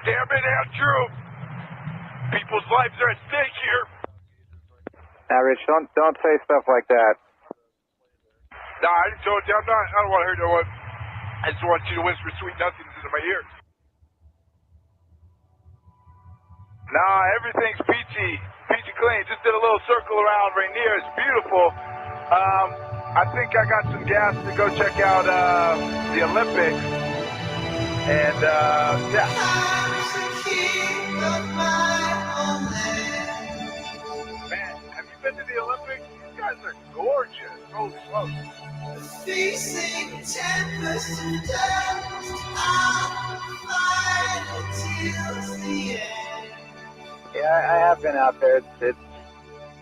Damn it, Andrew! People's lives are at stake here. Now, Rich, don't say stuff like that. Nah, I just told you I don't want to hear no one. I just want you to whisper sweet nothings into my ear. Nah, everything's peachy clean. Just did a little circle around Rainier. It's beautiful. I think I got some gas to go check out the Olympics. And yeah. Man, have you been to the Olympics? These guys are gorgeous. Holy smokes. Facing tempest and dust, I'll fight until the end. Yeah, I have been out there.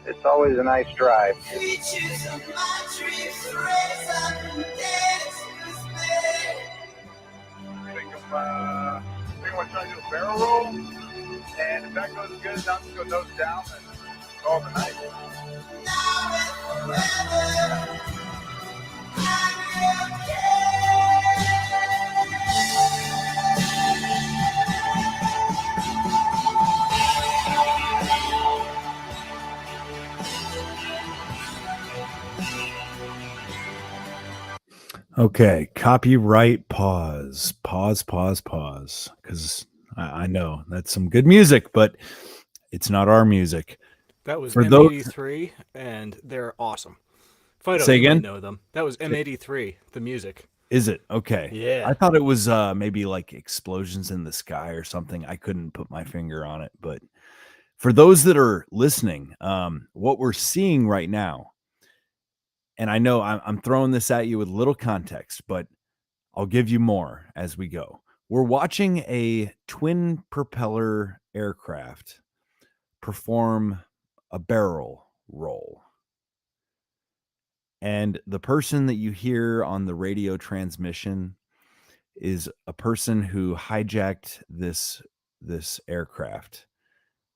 It's always a nice drive. Creatures of my dreams raise up and dance with me. I think I'm going to try to do a barrel roll. And if that goes good, I'm just going to nose down and call it a night. Now and forever, I'm okay. Okay, copyright pause. Because I know that's some good music, but it's not our music. That was For M83, and they're awesome. Fido, Say you might again? know them. That was M83, the music. Is it? Okay. Yeah. I thought it was maybe like Explosions in the Sky or something. I couldn't put my finger on it. But for those that are listening, what we're seeing right now, and I know I'm throwing this at you with little context, but I'll give you more as we go. We're watching a twin propeller aircraft perform a barrel roll. And the person that you hear on the radio transmission is a person who hijacked this aircraft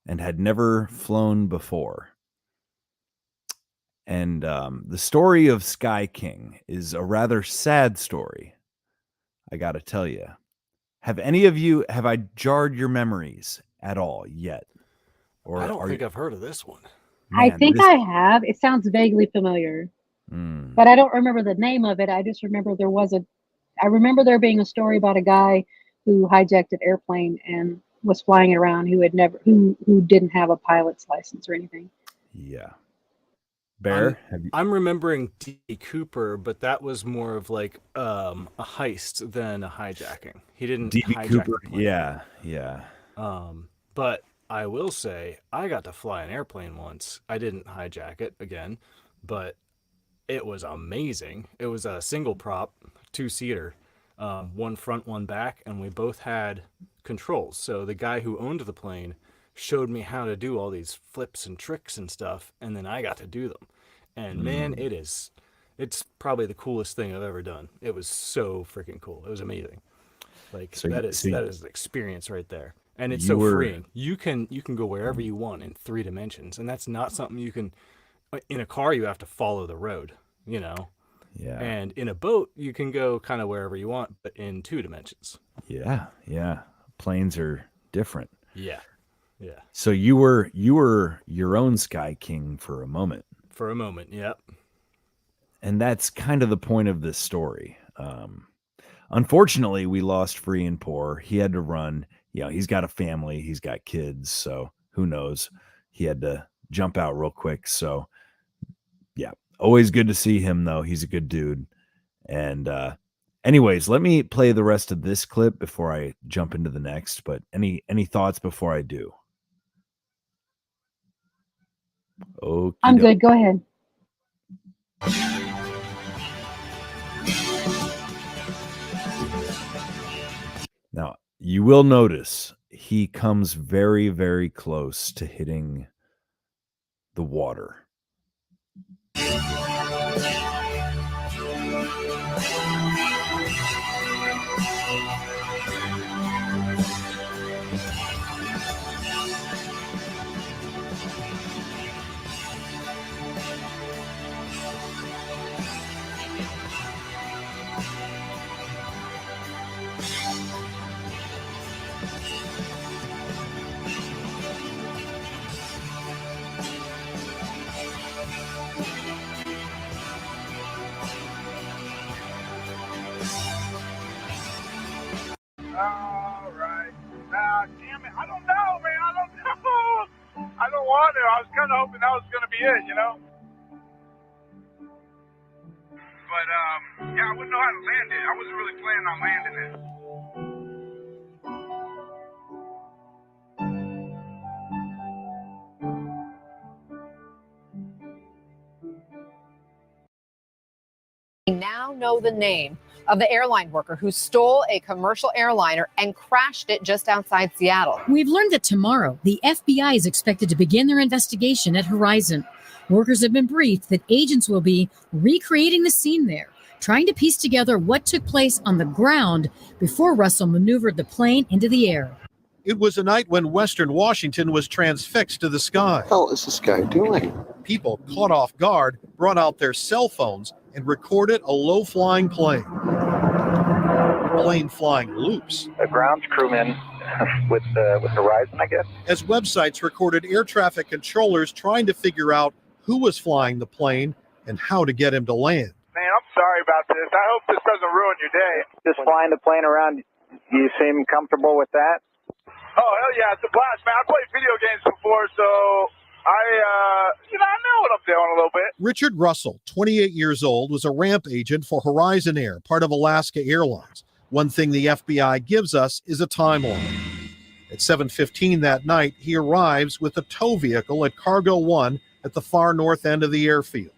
and had never flown before. And the story of Sky King is a rather sad story, I got to tell you. Have I jarred your memories at all yet? Or I don't think I've heard of this one. I think I have. It sounds vaguely familiar, but I don't remember the name of it. I just remember I remember there being a story about a guy who hijacked an airplane and was flying it around who didn't have a pilot's license or anything. Yeah. Bear? I'm remembering D. Cooper, but that was more of like a heist than a hijacking. He didn't D.B. hijack Cooper. the plane. Yeah. But I will say I got to fly an airplane once. I didn't hijack it again, but it was amazing. It was a single prop, 2-seater, one front, one back, and we both had controls. So the guy who owned the plane showed me how to do all these flips and tricks and stuff, and then I got to do them. And man, it's probably the coolest thing I've ever done. It was so freaking cool. It was amazing. Like that is the experience right there. And it's freeing. You can go wherever you want in 3 dimensions, and that's not something you can in a car. You have to follow the road, Yeah. And in a boat, you can go kind of wherever you want, but in 2 dimensions. Yeah. Planes are different. Yeah. So you were your own Sky King for a moment. For a moment, yep. And that's kind of the point of this story. Unfortunately, we lost Free and Poor. He had to run. He's got a family. He's got kids. So who knows? He had to jump out real quick. So yeah, always good to see him though. He's a good dude. And anyways, let me play the rest of this clip before I jump into the next. But any thoughts before I do? Okay. I'm good. Go ahead. Now, you will notice he comes very, very close to hitting the water. All right. Damn it. I don't know, man. I don't know. I don't want to. I was kind of hoping that was going to be it, you know? But, yeah, I wouldn't know how to land it. I wasn't really planning on landing it. We now know the name of the airline worker who stole a commercial airliner and crashed it just outside Seattle. We've learned that tomorrow, the FBI is expected to begin their investigation at Horizon. Workers have been briefed that agents will be recreating the scene there, trying to piece together what took place on the ground before Russell maneuvered the plane into the air. It was a night when Western Washington was transfixed to the sky. What the hell is this guy doing? People caught off guard brought out their cell phones and recorded a low-flying plane. The plane flying loops. A ground crewman with Horizon, I guess. As websites recorded air traffic controllers trying to figure out who was flying the plane and how to get him to land. Man, I'm sorry about this. I hope this doesn't ruin your day. Just flying the plane around, you seem comfortable with that? Oh, hell yeah, it's a blast, man. I played video games before, so I know what I'm doing a little bit. Richard Russell, 28 years old, was a ramp agent for Horizon Air, part of Alaska Airlines. One thing the FBI gives us is a timeline. At 7:15 that night, he arrives with a tow vehicle at Cargo 1 at the far north end of the airfield.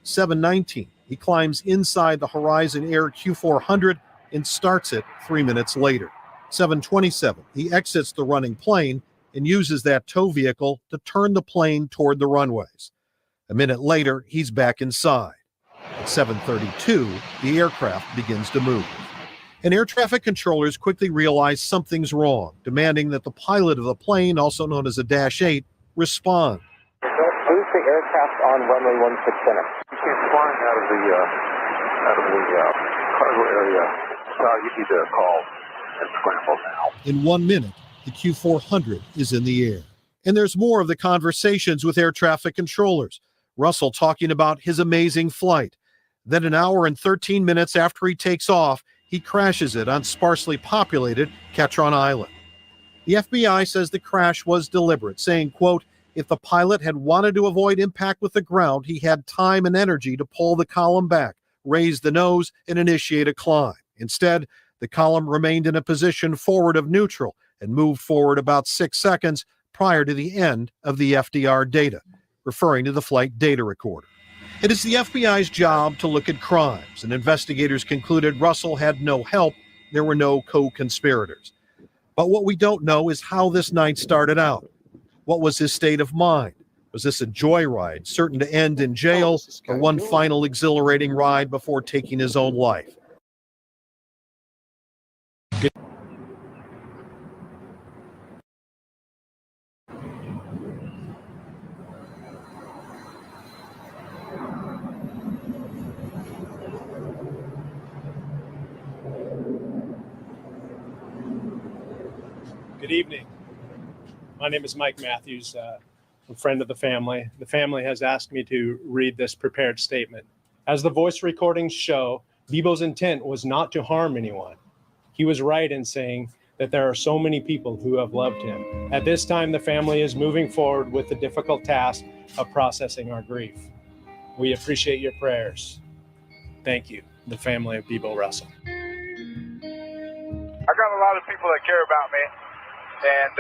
7:19, he climbs inside the Horizon Air Q400 and starts it 3 minutes later. 7:27, he exits the running plane and uses that tow vehicle to turn the plane toward the runways. A minute later, he's back inside. At 7:32, the aircraft begins to move. And air traffic controllers quickly realize something's wrong, demanding that the pilot of the plane, also known as a Dash 8, respond. Move the aircraft on runway 16 center. He's flying out of the cargo area. You need to call and scramble now. In 1 minute, the Q400 is in the air. And there's more of the conversations with air traffic controllers. Russell talking about his amazing flight. Then an hour and 13 minutes after he takes off, he crashes it on sparsely populated Ketron Island. The FBI says the crash was deliberate, saying, quote, if the pilot had wanted to avoid impact with the ground, he had time and energy to pull the column back, raise the nose, and initiate a climb. Instead, the column remained in a position forward of neutral and moved forward about 6 seconds prior to the end of the FDR data, referring to the flight data recorder. It is the FBI's job to look at crimes, and investigators concluded Russell had no help. There were no co-conspirators. But what we don't know is how this night started out. What was his state of mind? Was this a joyride, certain to end in jail, or one final exhilarating ride before taking his own life? Good evening. My name is Mike Matthews, a friend of the family. The family has asked me to read this prepared statement. As the voice recordings show, Bebo's intent was not to harm anyone. He was right in saying that there are so many people who have loved him. At this time, the family is moving forward with the difficult task of processing our grief. We appreciate your prayers. Thank you, the family of Bebo Russell. I got a lot of people that care about me, and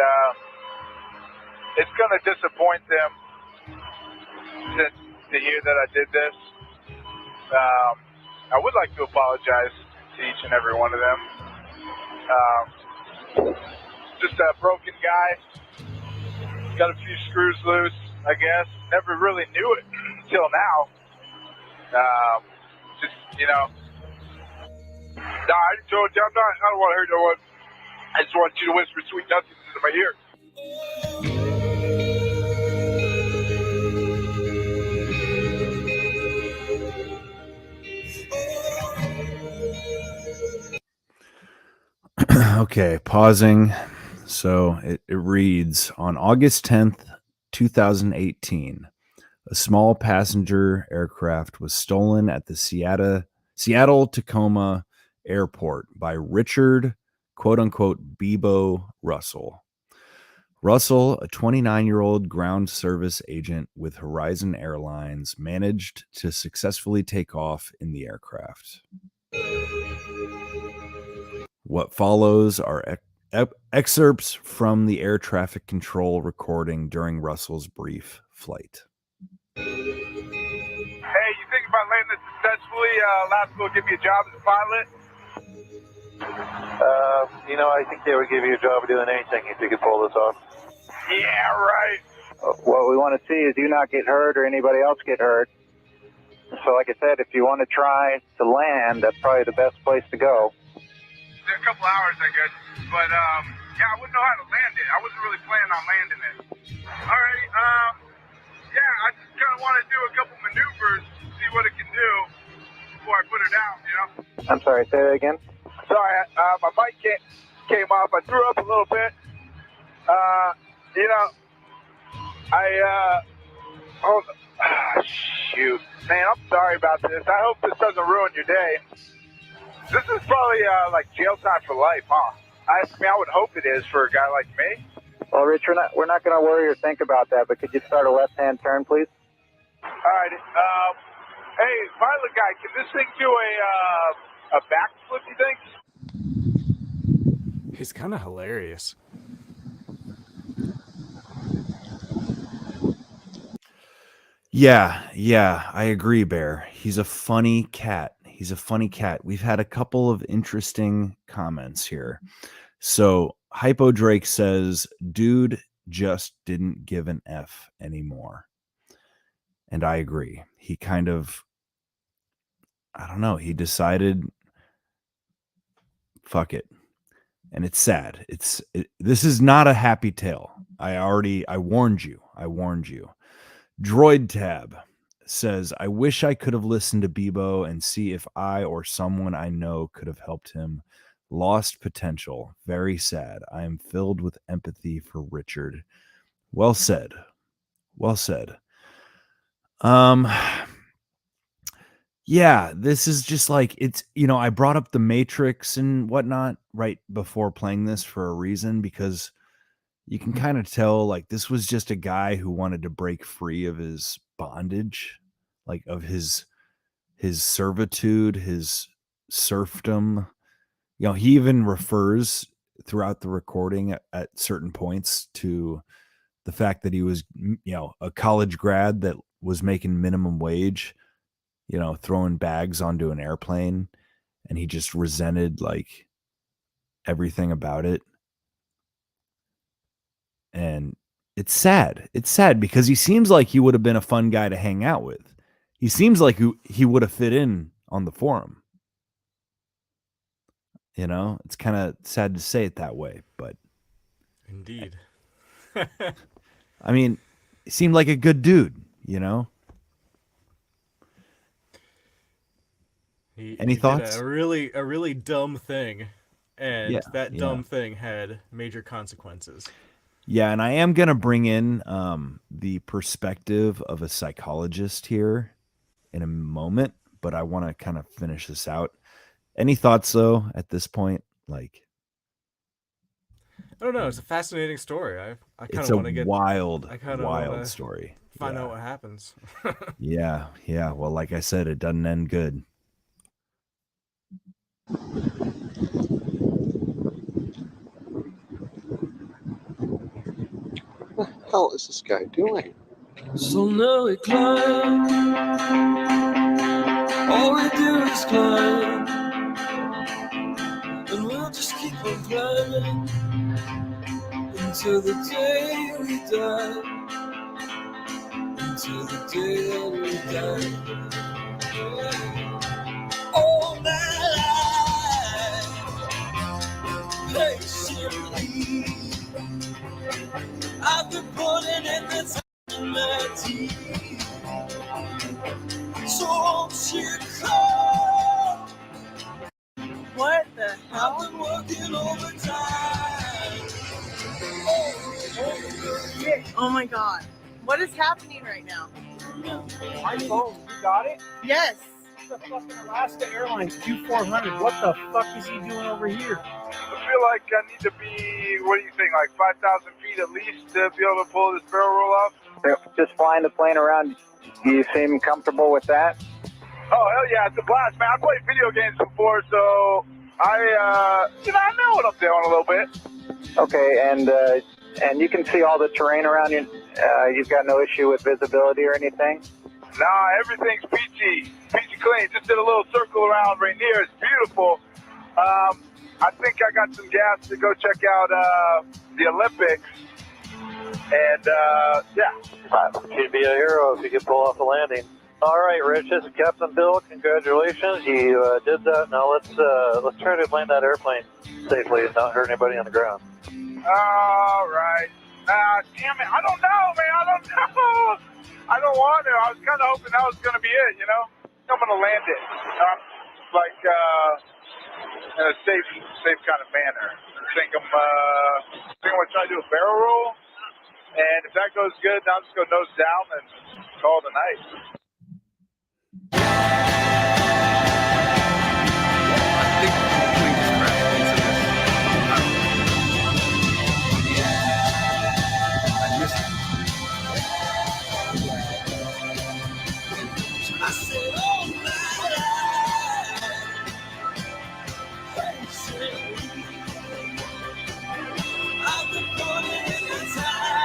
it's going to disappoint them to hear that I did this. I would like to apologize to each and every one of them. Just a broken guy, got a few screws loose, I guess. Never really knew it until now. I told you, I don't want to hear no one. I just want you to whisper sweet nothings into my ear. Okay, pausing. So it reads, on August 10th, 2018, a small passenger aircraft was stolen at the Seattle Tacoma Airport by Richard quote unquote Bebo Russell. Russell, a 29-year-old ground service agent with Horizon Airlines, managed to successfully take off in the aircraft. What follows are excerpts from the air traffic control recording during Russell's brief flight. Hey, you think if I land this successfully, Alaska will give me a job as a pilot? I think they would give you a job of doing anything if you could pull this off. Yeah, right. What we want to see is you not get hurt or anybody else get hurt. So like I said, if you want to try to land, that's probably the best place to go. A couple hours, I guess. But, yeah, I wouldn't know how to land it. I wasn't really planning on landing it. All right, yeah, I just kind of want to do a couple maneuvers, see what it can do before I put it down, you know? I'm sorry, say that again? Sorry, my bike came off. I threw up a little bit. Shoot. Man, I'm sorry about this. I hope this doesn't ruin your day. This is probably, like jail time for life, huh? I would hope it is for a guy like me. Well, Rich, we're not going to worry or think about that, but could you start a left-hand turn, please? All right. Hey, pilot guy, can this thing do a backflip, you think? He's kind of hilarious. Yeah, I agree, Bear. He's a funny cat. We've had a couple of interesting comments here. So Hypo Drake says, dude just didn't give an F anymore. And I agree. He kind of, I don't know, he decided, fuck it. And it's sad. This is not a happy tale. I warned you. Droid Tab says, I wish I could have listened to Bebo and see if I or someone I know could have helped him. Lost potential. Very sad. I am filled with empathy for Richard. Well said. Yeah, this is just like, it's, I brought up the Matrix and whatnot right before playing this for a reason, because you can kind of tell like this was just a guy who wanted to break free of his bondage, like of his servitude, his serfdom. He even refers throughout the recording at certain points to the fact that he was, a college grad that was making minimum wage, throwing bags onto an airplane, and he just resented like everything about it. And it's sad. It's sad because he seems like he would have been a fun guy to hang out with. He seems like he would have fit in on the forum. It's kind of sad to say it that way, but indeed. I mean, he seemed like a good dude, Any thoughts? Did a really dumb thing, and that dumb thing had major consequences. Yeah, and I am going to bring in the perspective of a psychologist here in a moment, but I want to kind of finish this out. Any thoughts, though, at this point? Like, I don't know. It's a fascinating story. I kind it's of want to get wild story. Find out what happens. Yeah. Well, like I said, it doesn't end good. What the hell is this guy doing? So now we climb. All we do is climb. And we'll just keep on climbing until the day we die. Until the day that we die. All my life, patiently, I've been putting in the time in my teeth. So won't you come? What the hell? I've been working overtime. Oh my god. What is happening right now? My phone, you got it? Yes. the fucking Alaska Airlines Q400. What the fuck is he doing over here? I feel like I need to be, what do you think, like 5,000 feet at least to be able to pull this barrel roll off? Just flying the plane around, do you seem comfortable with that? Oh, hell yeah, it's a blast, man. I played video games before, so I know what I'm doing a little bit. Okay, and you can see all the terrain around you. You've got no issue with visibility or anything? Nah, everything's peachy clean. Just did a little circle around Rainier. It's beautiful. I think I got some gas to go check out the Olympics. And, yeah. You'd be a hero if you could pull off the landing. All right, Rich, this is Captain Bill. Congratulations. You did that. Now let's try to land that airplane safely and not hurt anybody on the ground. All right. Damn it. I don't know, man. I don't know. I don't want to. I was kind of hoping that was going to be it, you know? I'm going to land it. In a safe kind of manner. I think I'm going to try to do a barrel roll. And if that goes good, then I'll just go nose down and call it a night. I said, oh my I've been falling in the tide,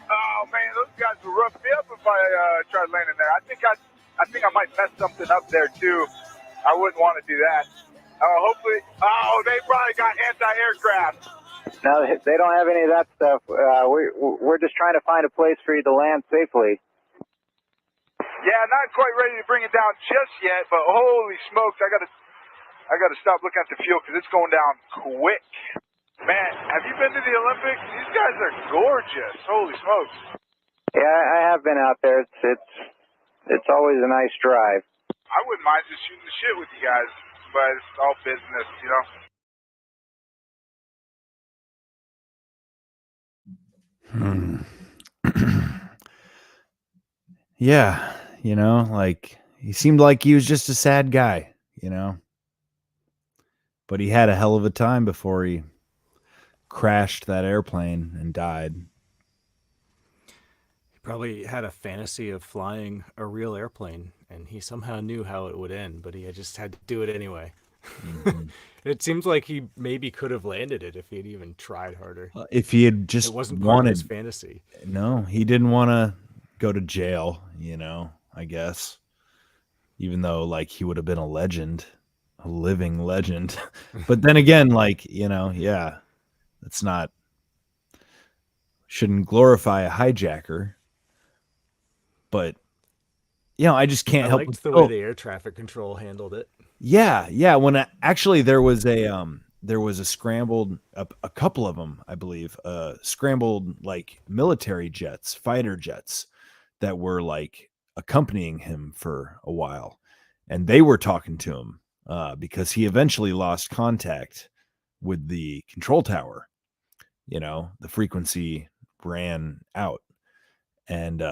Oh man, those guys will rough me up if I tried landing there. I think I might mess something up there too. I wouldn't want to do that. Hopefully, they probably got anti-aircraft. No, they don't have any of that stuff. We're just trying to find a place for you to land safely. Yeah, not quite ready to bring it down just yet, but holy smokes, I gotta stop looking at the fuel because it's going down quick. Man, have you been to the Olympics? These guys are gorgeous. Holy smokes. Yeah, I have been out there. It's always a nice drive. I wouldn't mind just shooting the shit with you guys, but it's all business, you know? Yeah, like he seemed like he was just a sad guy, but he had a hell of a time before he crashed that airplane and died. He probably had a fantasy of flying a real airplane, and he somehow knew how it would end, but he just had to do it anyway. Mm-hmm. It seems like he maybe could have landed it if he had even tried harder. If he had just it wasn't part of his fantasy. No, he didn't want to go to jail, I guess. Even though, like, he would have been a legend, a living legend. But then again, like, yeah, that's not, shouldn't glorify a hijacker. But, I just can't help but the way the air traffic control handled it. Yeah. When actually there was a scrambled, a couple of them, I believe, scrambled like military jets, fighter jets that were like accompanying him for a while, and they were talking to him because he eventually lost contact with the control tower. The frequency ran out, and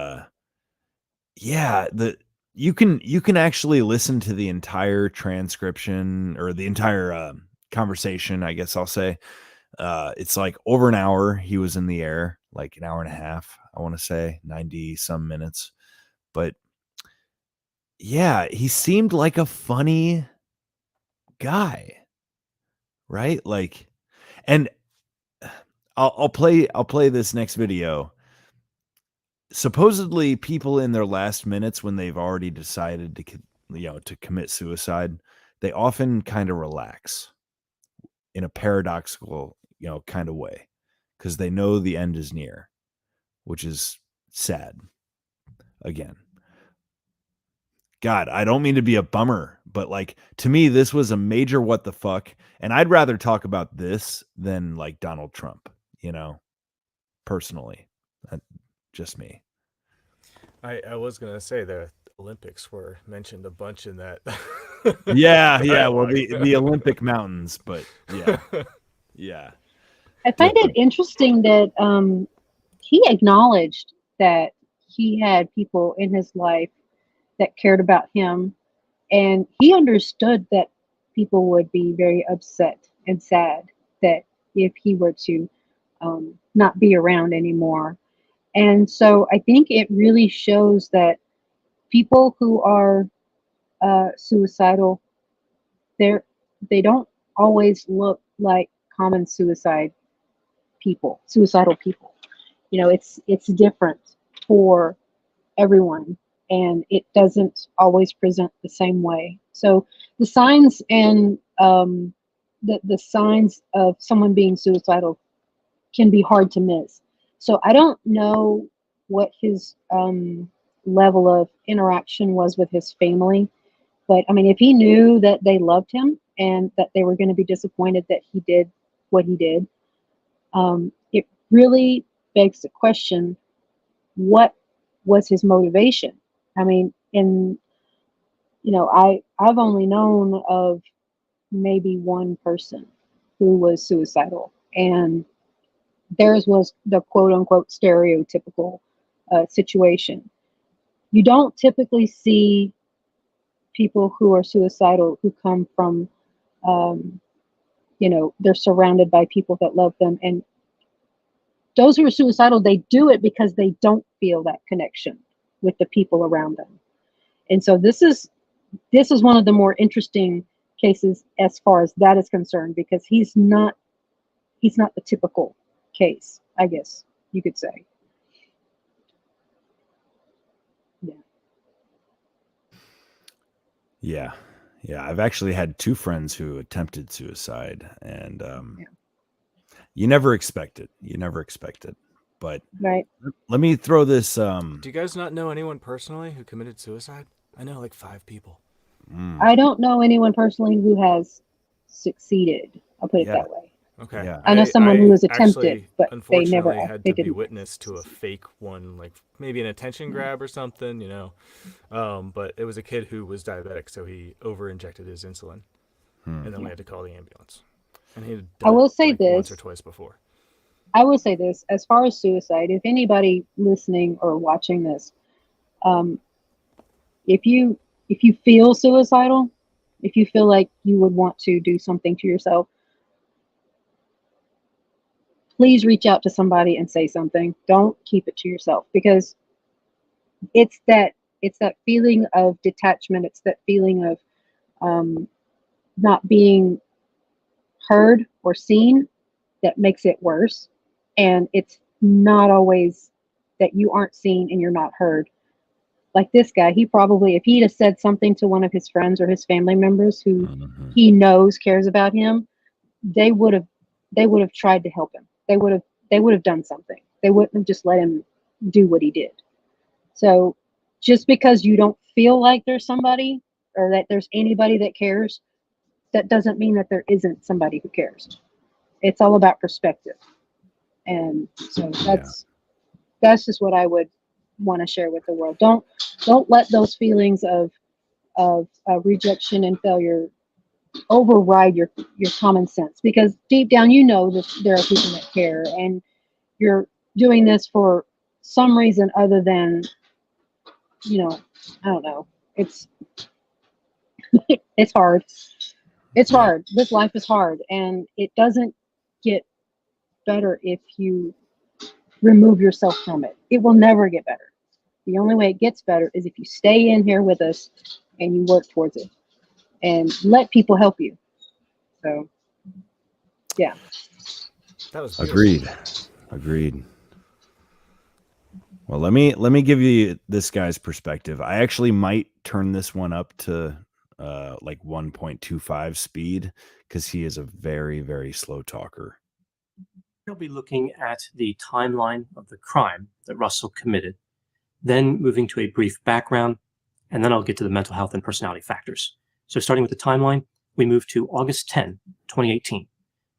you can actually listen to the entire transcription or the entire conversation, I guess I'll say. It's like over an hour he was in the air, like an hour and a half, I want to say, 90 some minutes. But yeah, he seemed like a funny guy, right? Like, and I'll play this next video. Supposedly people in their last minutes, when they've already decided to commit suicide, they often kind of relax in a paradoxical, kind of way, because they know the end is near, which is sad. Again, God, I don't mean to be a bummer, but like, to me, this was a major what the fuck. And I'd rather talk about this than like Donald Trump, personally. Just me. I was going to say the Olympics were mentioned a bunch in that. Yeah. Well, the Olympic mountains, but yeah. Yeah. I find it interesting that he acknowledged that he had people in his life that cared about him, and he understood that people would be very upset and sad that if he were to not be around anymore. And so I think it really shows that people who are suicidal, they don't always look like common suicidal people. You know, it's different for everyone, and it doesn't always present the same way. So the signs and the signs of someone being suicidal can be hard to miss. So I don't know what his level of interaction was with his family, but I mean, if he knew that they loved him and that they were going to be disappointed that he did what he did, it really begs the question, what was his motivation? I mean, I've only known of maybe one person who was suicidal, and theirs was the quote unquote stereotypical situation. You don't typically see people who are suicidal who come from, they're surrounded by people that love them. And those who are suicidal, they do it because they don't feel that connection with the people around them. And so this is one of the more interesting cases as far as that is concerned, because he's not the typical case, I guess you could say. Yeah. I've actually had two friends who attempted suicide, and you never expect it. But right. Let me throw this. Do you guys not know anyone personally who committed suicide? I know like 5 people. I don't know anyone personally who has succeeded. I'll put it that way. Okay. Yeah. I know someone who was attempted, actually, but they unfortunately never. had They to be didn't. witness to a fake one, like maybe an attention grab or something, But it was a kid who was diabetic, so he over-injected his insulin, and then we had to call the ambulance. And he had I done will it, say like, this. once or twice before. I will say this, as far as suicide, if anybody listening or watching this, if you feel suicidal, if you feel like you would want to do something to yourself, please reach out to somebody and say something. Don't keep it to yourself, because it's that feeling of detachment. It's that feeling of not being heard or seen that makes it worse. And it's not always that you aren't seen and you're not heard. Like this guy, he probably, if he'd have said something to one of his friends or his family members who he knows cares about him, they would have tried to help him. They would have done something. They wouldn't have just let him do what he did. So just because you don't feel like there's somebody or that there's anybody that cares, that doesn't mean that there isn't somebody who cares. It's all about perspective. And so that's just what I would want to share with the world. Don't let those feelings of rejection and failure override your common sense, because deep down you know that there are people that care, and you're doing this for some reason other than, I don't know. It's it's hard. It's hard. This life is hard, and it doesn't get better if you remove yourself from it. It will never get better. The only way it gets better is if you stay in here with us and you work towards it and let people help you. So, yeah. That was Agreed. Well, let me give you this guy's perspective. I actually might turn this one up to like 1.25 speed, because he is a very, very slow talker. We'll be looking at the timeline of the crime that Russell committed, then moving to a brief background, and then I'll get to the mental health and personality factors. So starting with the timeline, we move to August 10, 2018.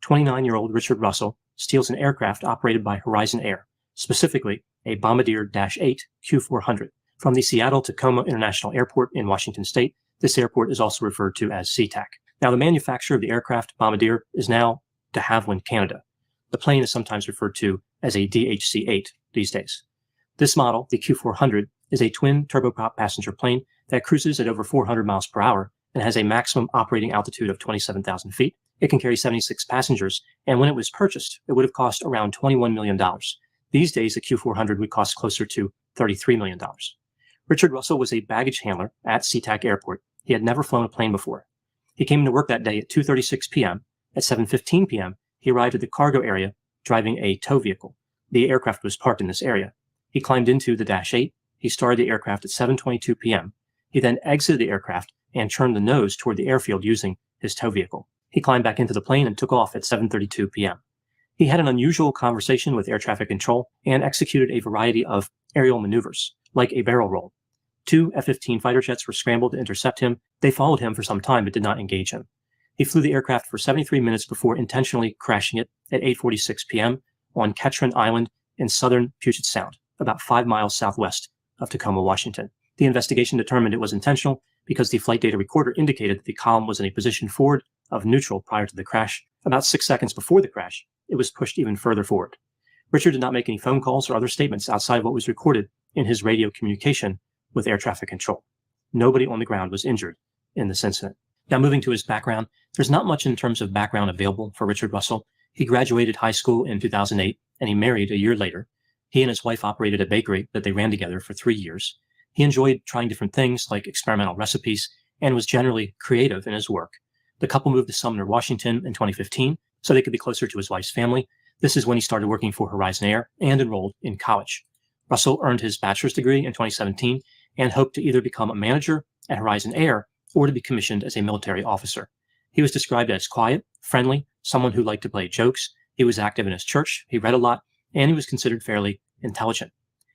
29-year-old Richard Russell steals an aircraft operated by Horizon Air, specifically a Bombardier Dash 8 Q400 from the Seattle-Tacoma International Airport in Washington State. This airport is also referred to as SeaTac. Now, the manufacturer of the aircraft, Bombardier, is now de Havilland, Canada. The plane is sometimes referred to as a DHC-8 these days. This model, the Q400, is a twin turboprop passenger plane that cruises at over 400 miles per hour and has a maximum operating altitude of 27,000 feet. It can carry 76 passengers, and when it was purchased, it would have cost around $21 million. These days, the Q400 would cost closer to $33 million. Richard Russell was a baggage handler at SeaTac Airport. He had never flown a plane before. He came to work that day at 2:36 p.m. At 7:15 p.m., he arrived at the cargo area driving a tow vehicle. The aircraft was parked in this area. He climbed into the Dash 8. He started the aircraft at 7:22 p.m. He then exited the aircraft and turned the nose toward the airfield using his tow vehicle. He climbed back into the plane and took off at 7:32 p.m. He had an unusual conversation with air traffic control and executed a variety of aerial maneuvers, like a barrel roll. 2 F-15 fighter jets were scrambled to intercept him. They followed him for some time but did not engage him. He flew the aircraft for 73 minutes before intentionally crashing it at 8:46 p.m. on Ketron Island in southern Puget Sound, about 5 miles southwest of Tacoma, Washington. The investigation determined it was intentional because the flight data recorder indicated that the column was in a position forward of neutral prior to the crash. About 6 seconds before the crash, it was pushed even further forward. Richard did not make any phone calls or other statements outside of what was recorded in his radio communication with air traffic control. Nobody on the ground was injured in this incident. Now, moving to his background, there's not much in terms of background available for Richard Russell. He graduated high school in 2008, and he married a year later. He and his wife operated a bakery that they ran together for 3 years. He enjoyed trying different things like experimental recipes and was generally creative in his work. The couple moved to Sumner, Washington in 2015 so they could be closer to his wife's family. This is when he started working for Horizon Air and enrolled in college. Russell earned his bachelor's degree in 2017 and hoped to either become a manager at Horizon Air or to be commissioned as a military officer. He was described as quiet, friendly, someone who liked to play jokes. He was active in his church, he read a lot, and he was considered fairly intelligent.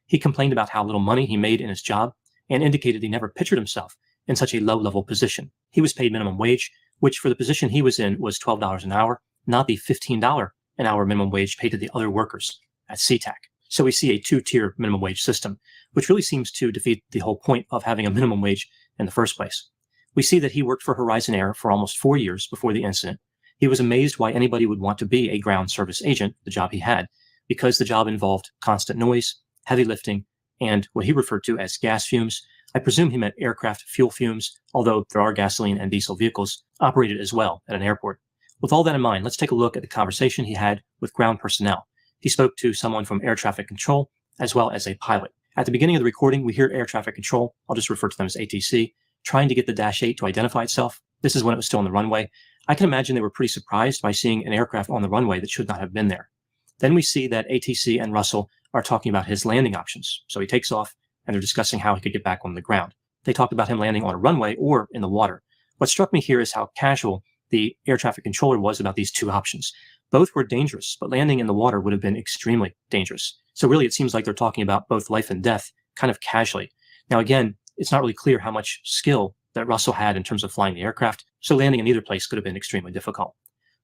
He complained about how little money he made in his job and indicated he never pictured himself in such a low-level position. He was paid minimum wage, which for the position he was in was $12 an hour, not the $15 an hour minimum wage paid to the other workers at SeaTac. So we see a two-tier minimum wage system, which really seems to defeat the whole point of having a minimum wage in the first place. We see that he worked for Horizon Air for almost 4 years before the incident. He was amazed why anybody would want to be a ground service agent, the job he had, because the job involved constant noise, heavy lifting, and what he referred to as gas fumes. I presume he meant aircraft fuel fumes, although there are gasoline and diesel vehicles operated as well at an airport. With all that in mind, let's take a look at the conversation he had with ground personnel. He spoke to someone from air traffic control as well as a pilot. At the beginning of the recording, we hear air traffic control, I'll just refer to them as ATC, trying to get the Dash 8 to identify itself. This is when it was still on the runway. I can imagine they were pretty surprised by seeing an aircraft on the runway that should not have been there. Then we see that ATC and Russell are talking about his landing options. So he takes off and they're discussing how he could get back on the ground. They talked about him landing on a runway or in the water. What struck me here is how casual the air traffic controller was about these two options. Both were dangerous, but landing in the water would have been extremely dangerous. So really, it seems like they're talking about both life and death kind of casually. Now, again, it's not really clear how much skill that Russell had in terms of flying the aircraft, so landing in either place could have been extremely difficult.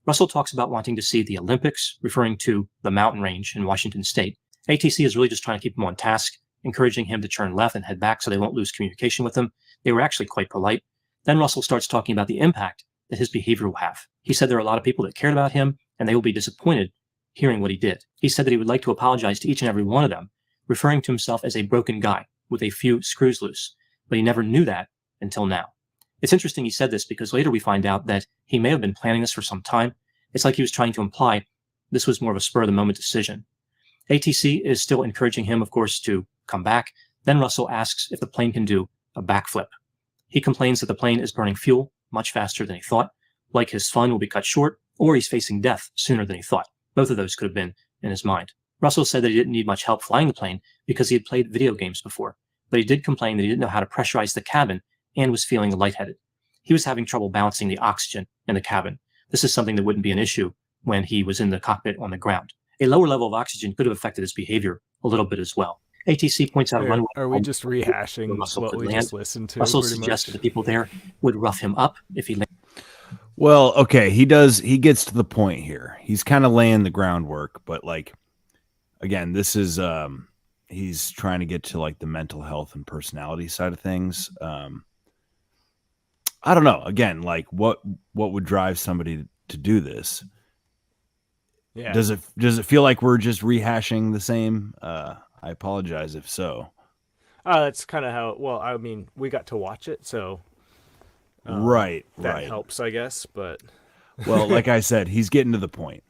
Russell talks about wanting to see the Olympics, referring to the mountain range in Washington State. ATC is really just trying to keep him on task, encouraging him to turn left and head back so they won't lose communication with him. They were actually quite polite. Then Russell starts talking about the impact that his behavior will have. He said there are a lot of people that cared about him, and they will be disappointed hearing what he did. He said that he would like to apologize to each and every one of them, referring to himself as a broken guy with a few screws loose, but he never knew that until now. It's interesting he said this because later we find out that he may have been planning this for some time. It's like he was trying to imply this was more of a spur-of-the-moment decision. ATC is still encouraging him, of course, to come back. Then Russell asks if the plane can do a backflip. He complains that the plane is burning fuel much faster than he thought, like his fun will be cut short, or he's facing death sooner than he thought. Both of those could have been in his mind. Russell said that he didn't need much help flying the plane because he had played video games before, but he did complain that he didn't know how to pressurize the cabin and was feeling lightheaded. He was having trouble balancing the oxygen in the cabin. This is something that wouldn't be an issue when he was in the cockpit on the ground. A lower level of oxygen could have affected his behavior a little bit as well. ATC points out a runway. Are we just rehashing what we just listened to? Russell suggested the people there would rough him up if he landed. Well, okay, he gets to the point here. He's kind of laying the groundwork, but like, again, this is he's trying to get to like the mental health and personality side of things. I don't know. Again, like what would drive somebody to do this? Yeah. Does it feel like we're just rehashing the same? I apologize if so. That's kind of how. Well, I mean, we got to watch it, so Right. that helps, I guess. But Well, like I said, he's getting to the point.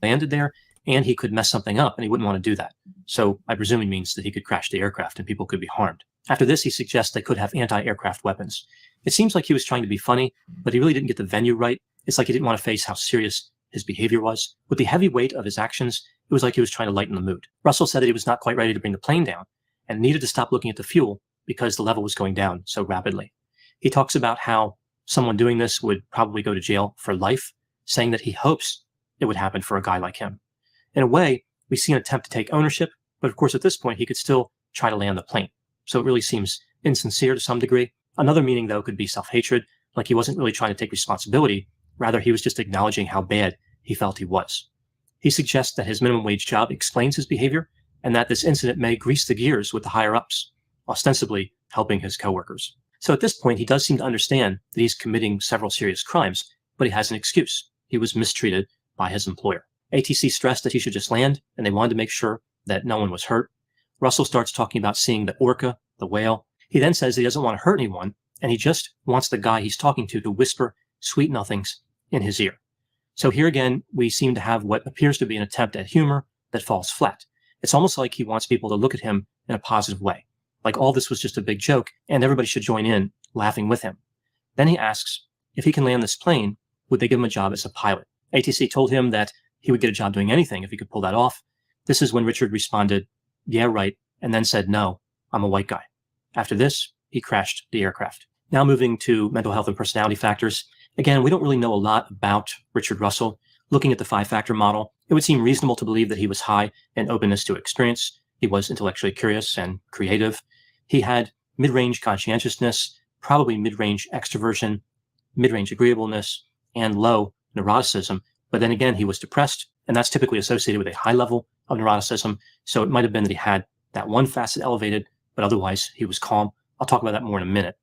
Landed there, and he could mess something up, and he wouldn't want to do that. So I presume he means that he could crash the aircraft and people could be harmed. After this, he suggests they could have anti-aircraft weapons. It seems like he was trying to be funny, but he really didn't get the venue right. It's like he didn't want to face how serious his behavior was. With the heavy weight of his actions, it was like he was trying to lighten the mood. Russell said that he was not quite ready to bring the plane down and needed to stop looking at the fuel because the level was going down so rapidly. He talks about how someone doing this would probably go to jail for life, saying that he hopes it would happen for a guy like him. In a way, we see an attempt to take ownership, but of course at this point he could still try to land the plane. So it really seems insincere to some degree. Another meaning, though, could be self-hatred, like he wasn't really trying to take responsibility. Rather, he was just acknowledging how bad he felt he was. He suggests that his minimum wage job explains his behavior and that this incident may grease the gears with the higher-ups, ostensibly helping his coworkers. So at this point, he does seem to understand that he's committing several serious crimes, but he has an excuse. He was mistreated by his employer. ATC stressed that he should just land, and they wanted to make sure that no one was hurt. Russell starts talking about seeing the orca, the whale. He then says he doesn't want to hurt anyone, and he just wants the guy he's talking to whisper sweet nothings in his ear. So here again, we seem to have what appears to be an attempt at humor that falls flat. It's almost like he wants people to look at him in a positive way, like all this was just a big joke, and everybody should join in laughing with him. Then he asks if he can land this plane, would they give him a job as a pilot? ATC told him that he would get a job doing anything if he could pull that off. This is when Richard responded, yeah, right, and then said, no, I'm a white guy. After this, he crashed the aircraft. Now moving to mental health and personality factors. Again, we don't really know a lot about Richard Russell. Looking at the 5-factor model, it would seem reasonable to believe that he was high in openness to experience. He was intellectually curious and creative. He had mid-range conscientiousness, probably mid-range extroversion, mid-range agreeableness, and low neuroticism. But then again, he was depressed, and that's typically associated with a high level of neuroticism. So it might have been that he had that one facet elevated, but otherwise he was calm. I'll talk about that more in a minute.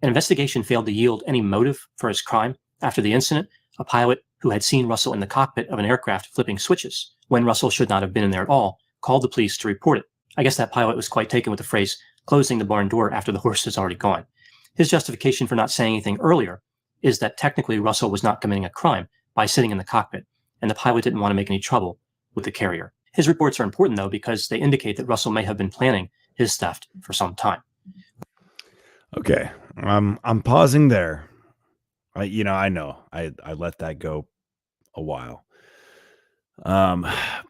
An investigation failed to yield any motive for his crime. After the incident, a pilot who had seen Russell in the cockpit of an aircraft flipping switches when Russell should not have been in there at all called the police to report it. I guess that pilot was quite taken with the phrase, closing the barn door after the horse is already gone. His justification for not saying anything earlier is that technically Russell was not committing a crime by sitting in the cockpit, and the pilot didn't want to make any trouble with the carrier. His reports are important, though, because they indicate that Russell may have been planning his theft for some time. Okay. I'm pausing there. I know I let that go a while.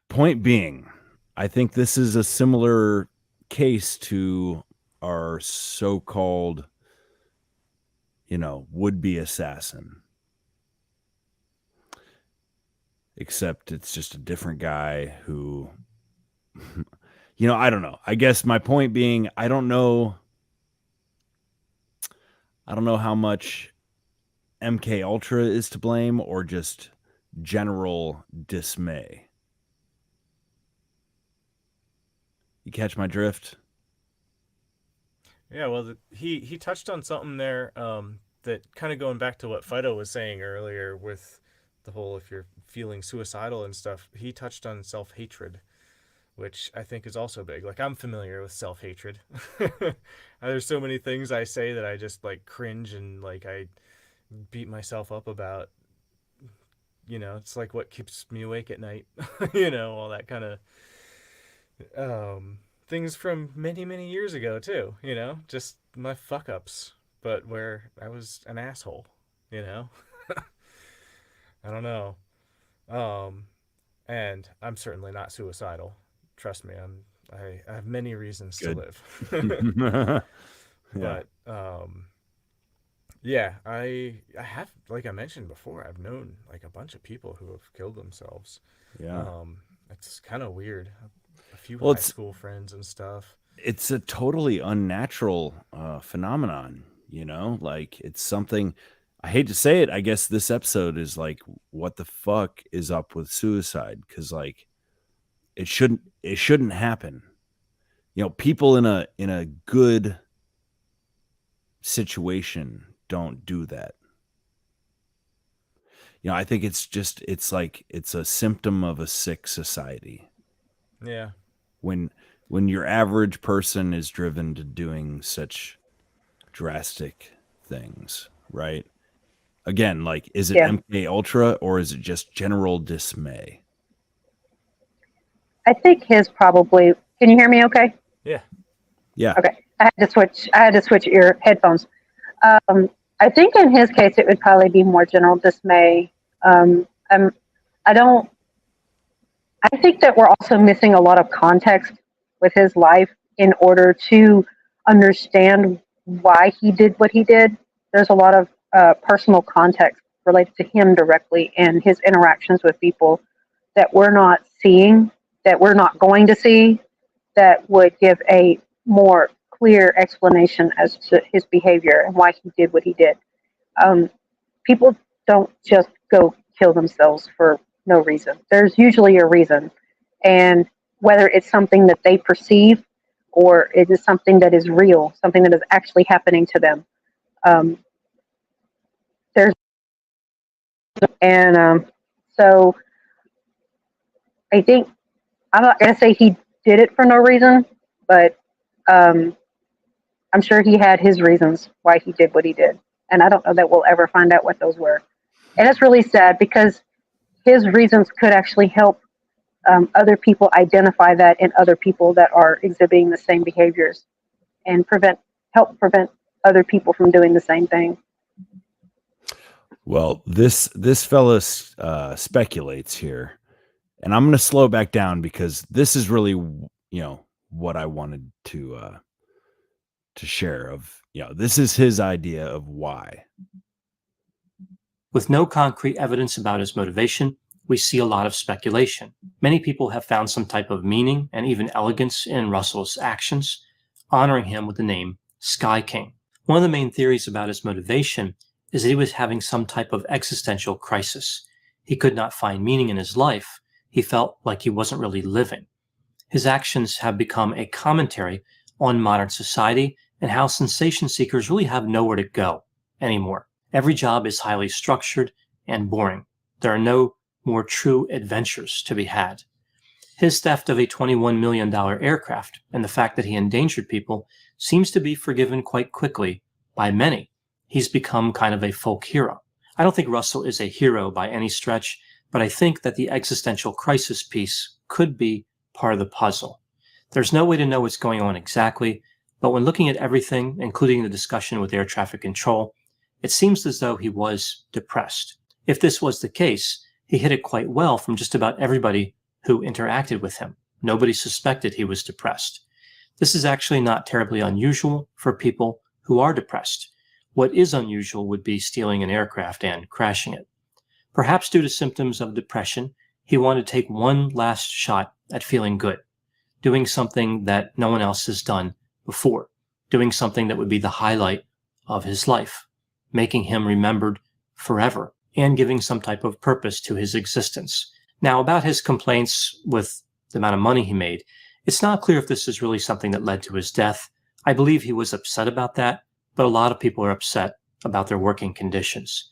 Point being, I think this is a similar case to our so-called, would-be assassin. Except it's just a different guy who, I don't know. I guess my point being, I don't know how much MK Ultra is to blame or just general dismay. You catch my drift? Yeah, well, he touched on something there that kind of going back to what Fido was saying earlier with the whole if you're feeling suicidal and stuff. He touched on self-hatred, which I think is also big. Like, I'm familiar with self-hatred. There's so many things I say that I just cringe and I beat myself up about. It's like what keeps me awake at night. All that kind of things from many, many years ago too. Just my fuck ups, but where I was an asshole. I don't know. And I'm certainly not suicidal. Trust me, I have many reasons to live. Yeah. But yeah, I have, like I mentioned before, I've known a bunch of people who have killed themselves. Yeah. It's kind of weird. A few Well, high school friends and stuff. It's a totally unnatural phenomenon, it's something. I hate to say it. I guess this episode is what the fuck is up with suicide? Because it shouldn't happen. People in a good situation don't do that. you know, I think it's like it's a symptom of a sick society. Yeah. When your average person is driven to doing such drastic things, right? Again, like, is it Yeah. MK Ultra or is it just general dismay? I think his probably. Can you hear me? Okay. Yeah. Yeah. Okay. I had to switch ear headphones. I think in his case it would probably be more general dismay. I think that we're also missing a lot of context with his life in order to understand why he did what he did. There's a lot of personal context related to him directly and his interactions with people that we're not seeing, that we're not going to see, that would give a more clear explanation as to his behavior and why he did what he did. People don't just go kill themselves for no reason. There's usually a reason. And whether it's something that they perceive or it is something that is real, something that is actually happening to them. So I think, I'm not going to say he did it for no reason, but I'm sure he had his reasons why he did what he did. And I don't know that we'll ever find out what those were. And it's really sad because his reasons could actually help other people identify that in other people that are exhibiting the same behaviors and help prevent other people from doing the same thing. Well, this fella speculates here, and I'm going to slow back down because this is really, you know, what I wanted to share. Of, you know, this is his idea of why. With no concrete evidence about his motivation, we see a lot of speculation. Many people have found some type of meaning and even elegance in Russell's actions, honoring him with the name Sky King. One of the main theories about his motivation is that he was having some type of existential crisis. He could not find meaning in his life. He felt like he wasn't really living. His actions have become a commentary on modern society and how sensation seekers really have nowhere to go anymore. Every job is highly structured and boring. There are no more true adventures to be had. His theft of a $21 million aircraft and the fact that he endangered people seems to be forgiven quite quickly by many. He's become kind of a folk hero. I don't think Russell is a hero by any stretch, but I think that the existential crisis piece could be part of the puzzle. There's no way to know what's going on exactly, but when looking at everything, including the discussion with air traffic control, it seems as though he was depressed. If this was the case, he hit it quite well from just about everybody who interacted with him. Nobody suspected he was depressed. This is actually not terribly unusual for people who are depressed. What is unusual would be stealing an aircraft and crashing it. Perhaps due to symptoms of depression, he wanted to take one last shot at feeling good, doing something that no one else has done before, doing something that would be the highlight of his life, making him remembered forever, and giving some type of purpose to his existence. Now, about his complaints with the amount of money he made, it's not clear if this is really something that led to his death. I believe he was upset about that, but a lot of people are upset about their working conditions.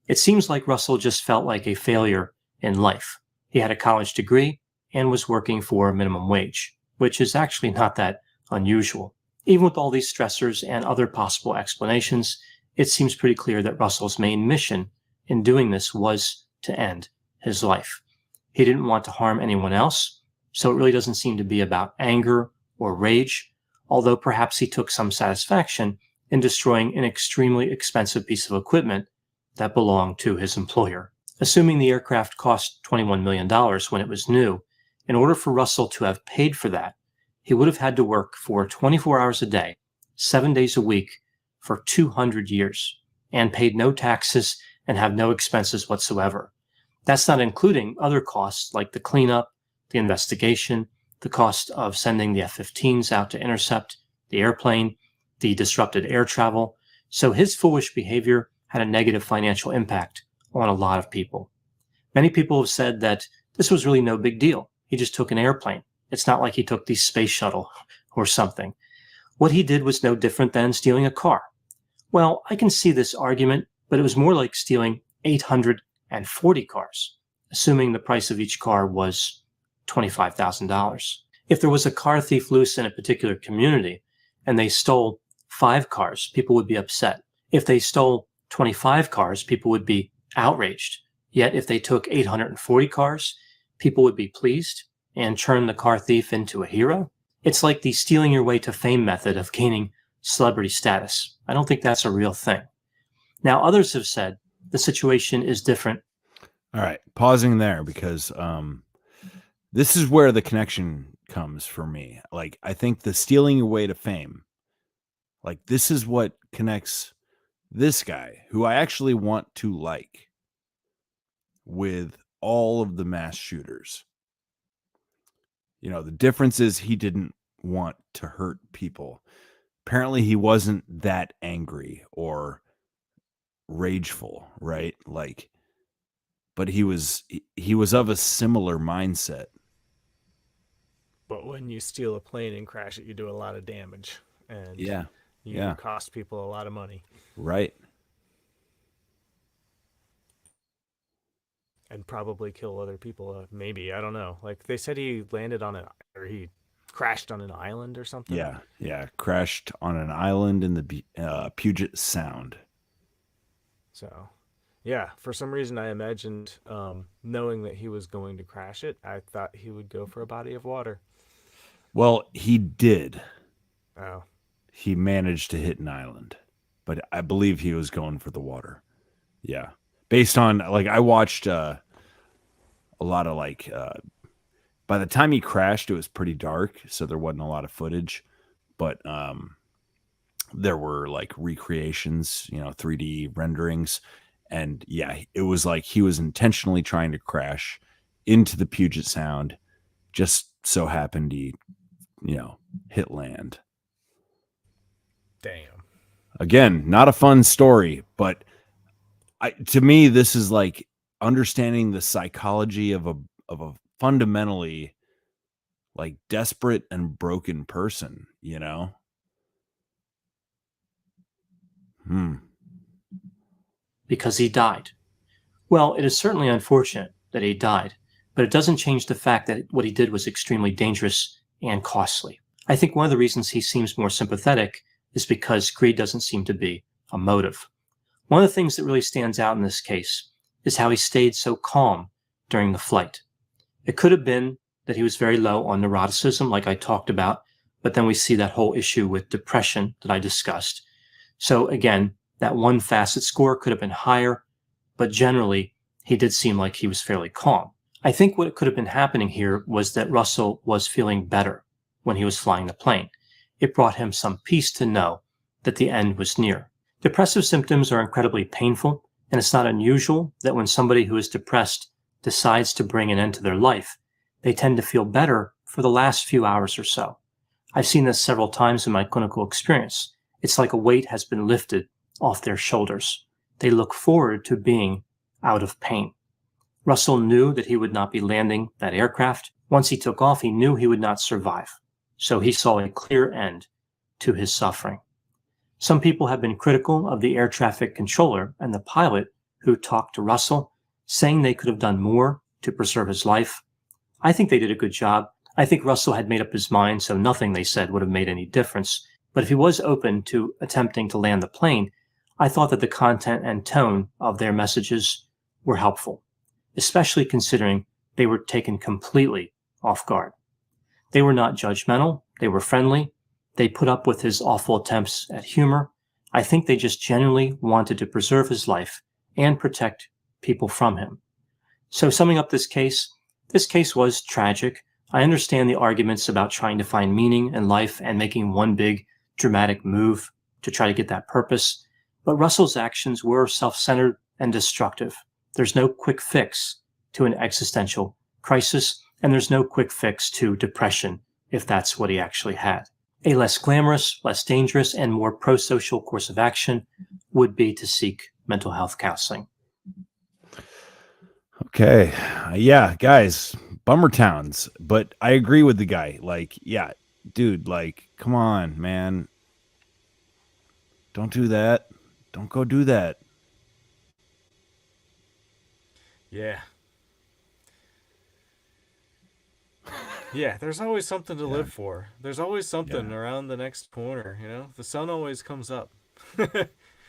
It seems like Russell just felt like a failure in life. He had a college degree and was working for minimum wage, which is actually not that unusual. Even with all these stressors and other possible explanations, it seems pretty clear that Russell's main mission in doing this was to end his life. He didn't want to harm anyone else, so it really doesn't seem to be about anger or rage, although perhaps he took some satisfaction in destroying an extremely expensive piece of equipment that belonged to his employer. Assuming the aircraft cost $21 million when it was new, in order for Russell to have paid for that, he would have had to work for 24 hours a day, 7 days a week, for 200 years, and paid no taxes and have no expenses whatsoever. That's not including other costs like the cleanup, the investigation, the cost of sending the F-15s out to intercept the airplane, the disrupted air travel. So his foolish behavior had a negative financial impact on a lot of people. Many people have said that this was really no big deal. He just took an airplane. It's not like he took the space shuttle or something. What he did was no different than stealing a car. Well, I can see this argument, but it was more like stealing $850 and 40 cars, assuming the price of each car was $25,000. If there was a car thief loose in a particular community and they stole 5 cars, people would be upset. If they stole 25 cars, people would be outraged. Yet if they took 840 cars, people would be pleased and turn the car thief into a hero. It's like the stealing your way to fame method of gaining celebrity status. I don't think that's a real thing. Now, others have said the situation is different. All right, pausing there because this is where the connection comes for me. Like, I think the stealing your way to fame, like, this is what connects this guy, who I actually want to like, with all of the mass shooters. You know, the difference is he didn't want to hurt people. Apparently, he wasn't that angry or rageful, right? Like, but he was of a similar mindset. But when you steal a plane and crash it, you do a lot of damage, and Yeah, you yeah. cost people a lot of money, Right. and probably kill other people. Maybe, I don't know. Like they said, he landed on he crashed on an island or something. Yeah, yeah. Crashed on an island in the Puget Sound. So, yeah, for some reason I imagined, knowing that he was going to crash it, I thought he would go for a body of water. Well, he did. Oh. He managed to hit an island, but I believe he was going for the water. Yeah. Based on, like, I watched a lot of, like, by the time he crashed, it was pretty dark, so there wasn't a lot of footage, but there were, like, recreations, 3D renderings, and yeah, it was like he was intentionally trying to crash into the Puget Sound, just so happened he, hit land. Damn. Again, not a fun story, but to me, this is like understanding the psychology of a fundamentally, like, desperate and broken person, Because he died. Well, it is certainly unfortunate that he died, but it doesn't change the fact that what he did was extremely dangerous and costly. I think one of the reasons he seems more sympathetic is because greed doesn't seem to be a motive. One of the things that really stands out in this case is how he stayed so calm during the flight. It could have been that he was very low on neuroticism, like I talked about, but then we see that whole issue with depression that I discussed. So again, that one facet score could have been higher, but generally, he did seem like he was fairly calm. I think what could have been happening here was that Russell was feeling better when he was flying the plane. It brought him some peace to know that the end was near. Depressive symptoms are incredibly painful, and it's not unusual that when somebody who is depressed decides to bring an end to their life, they tend to feel better for the last few hours or so. I've seen this several times in my clinical experience. It's like a weight has been lifted off their shoulders. They look forward to being out of pain. Russell knew that he would not be landing that aircraft. Once he took off, he knew he would not survive. So he saw a clear end to his suffering. Some people have been critical of the air traffic controller and the pilot who talked to Russell, saying they could have done more to preserve his life. I think they did a good job. I think Russell had made up his mind, so nothing they said would have made any difference. But if he was open to attempting to land the plane, I thought that the content and tone of their messages were helpful, especially considering they were taken completely off guard. They were not judgmental. They were friendly. They put up with his awful attempts at humor. I think they just genuinely wanted to preserve his life and protect people from him. So summing up this case was tragic. I understand the arguments about trying to find meaning in life and making one big dramatic move to try to get that purpose. But Russell's actions were self-centered and destructive. There's no quick fix to an existential crisis, and there's no quick fix to depression if that's what he actually had. A less glamorous, less dangerous, and more pro-social course of action would be to seek mental health counseling. Okay. Yeah, guys, bummer towns, but I agree with the guy. Like, yeah, dude, like, come on, man. Don't do that. Don't go do that. Yeah. Yeah, there's always something to live for. There's always something around the next corner, you know? The sun always comes up.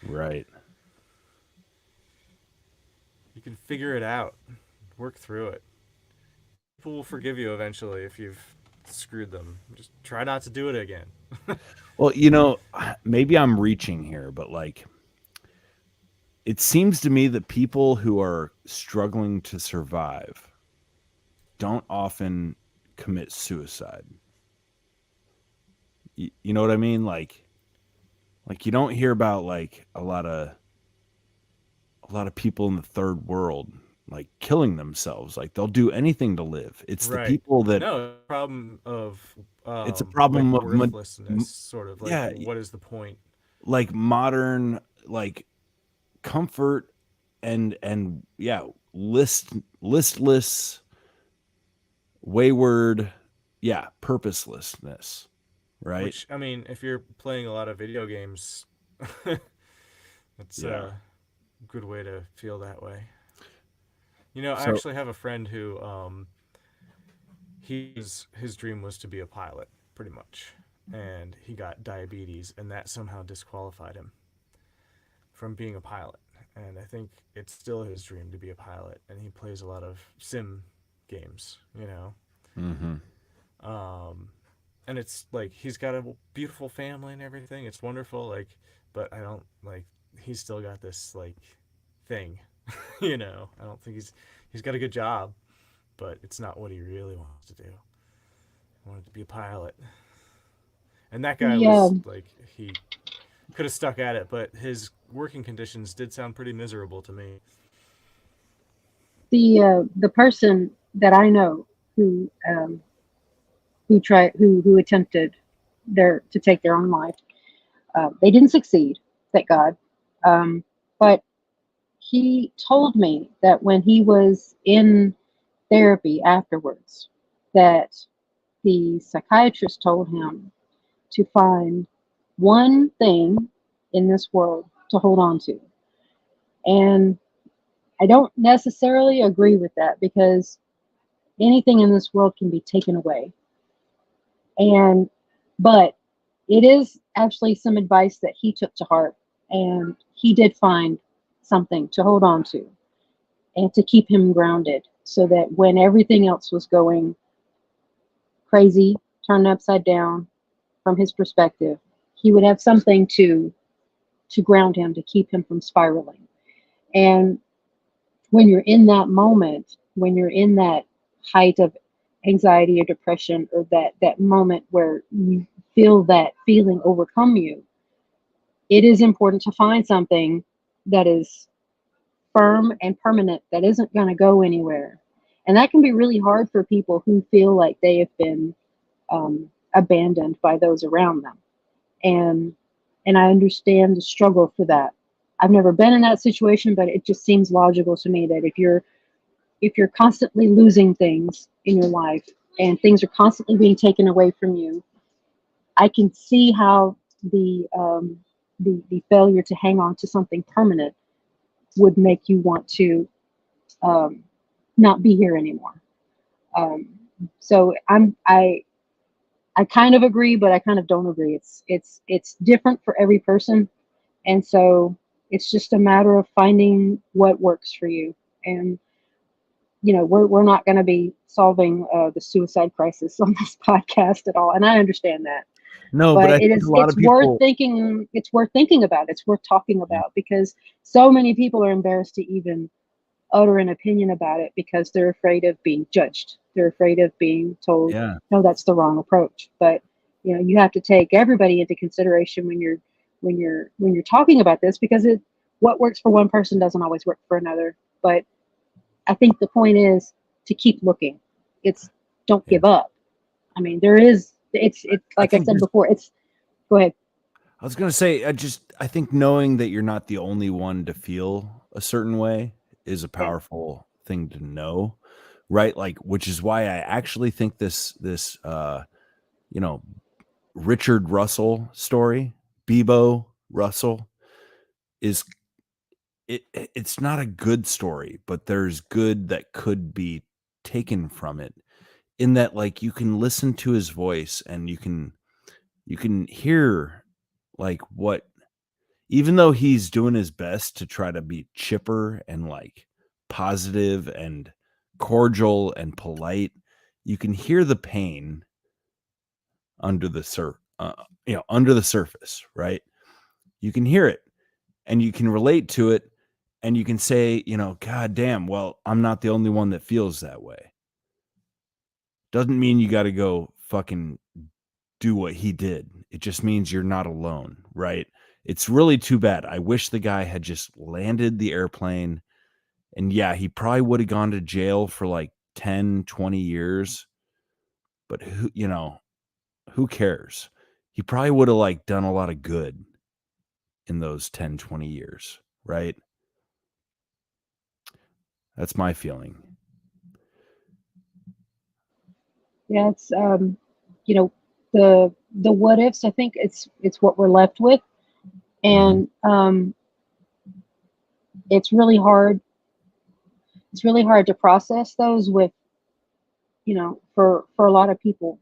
Right. You can figure it out. Work through it. People will forgive you eventually if you've screwed them. Just try not to do it again. Well, you know, maybe I'm reaching here, but like, it seems to me that people who are struggling to survive don't often commit suicide. You know what I mean? Like you don't hear about like a lot of people in the third world like killing themselves. Like they'll do anything to live. It's the people that No, problem of it's a problem like of worthlessness, sort of like yeah, what is the point? like modern like comfort and listless, wayward, purposelessness, right? Which, I mean, if you're playing a lot of video games, that's a good way to feel that way. You know, I actually have a friend who his dream was to be a pilot, pretty much, and he got diabetes, and that somehow disqualified him from being a pilot. And I think it's still his dream to be a pilot, and he plays a lot of sim games, you know. And it's like he's got a beautiful family and everything. It's wonderful, like, but I don't like he's still got this like thing, you know. I don't think he's got a good job, but it's not what he really wants to do. He wanted to be a pilot, and that guy was like he could have stuck at it, but his working conditions did sound pretty miserable to me. The person that I know who attempted to take their own life, they didn't succeed, thank God. But he told me that when he was in therapy afterwards, that the psychiatrist told him to find one thing in this world to hold on to. And I don't necessarily agree with that, because anything in this world can be taken away. But it is actually some advice that he took to heart, and he did find something to hold on to and to keep him grounded, so that when everything else was going crazy, turned upside down from his perspective, he would have something to ground him, to keep him from spiraling. And when you're in that moment, when you're in that height of anxiety or depression, or that moment where you feel that feeling overcome you, it is important to find something that is firm and permanent, that isn't going to go anywhere. And that can be really hard for people who feel like they have been abandoned by those around them. And I understand the struggle for that. I've never been in that situation, but it just seems logical to me that if you're constantly losing things in your life and things are constantly being taken away from you, I can see how the failure to hang on to something permanent would make you want to not be here anymore. So I kind of agree, but I kind of don't agree. It's different for every person, and so it's just a matter of finding what works for you. And you know, we're not going to be solving the suicide crisis on this podcast at all, and I understand that. No, but I think it's a lot of people... worth thinking. It's worth thinking about. It's worth talking about, because so many people are embarrassed to even utter an opinion about it, because they're afraid of being judged. They're afraid of being told, no, that's the wrong approach. But you know, you have to take everybody into consideration when you're talking about this, because what works for one person doesn't always work for another. But I think the point is to keep looking. Don't give up. I mean, it's like I said before, go ahead. I was going to say, I think knowing that you're not the only one to feel a certain way is a powerful thing to know, right? Like, which is why I actually think this Richard Russell story, Bebo Russell, is it's not a good story, but there's good that could be taken from it, in that like you can listen to his voice and you can hear like what, even though he's doing his best to try to be chipper and like positive and cordial and polite, you can hear the pain under the under the surface, right? You can hear it and you can relate to it, and you can say, God damn, well, I'm not the only one that feels that way. Doesn't mean you got to go fucking do what he did. It just means you're not alone, right? It's really too bad. I wish the guy had just landed the airplane, and yeah, he probably would have gone to jail for like 10, 20 years. But who cares? He probably would have like done a lot of good in those 10, 20 years, right? That's my feeling. Yeah, it's the what ifs. I think it's what we're left with, and it's really hard. It's really hard to process those with, for a lot of people.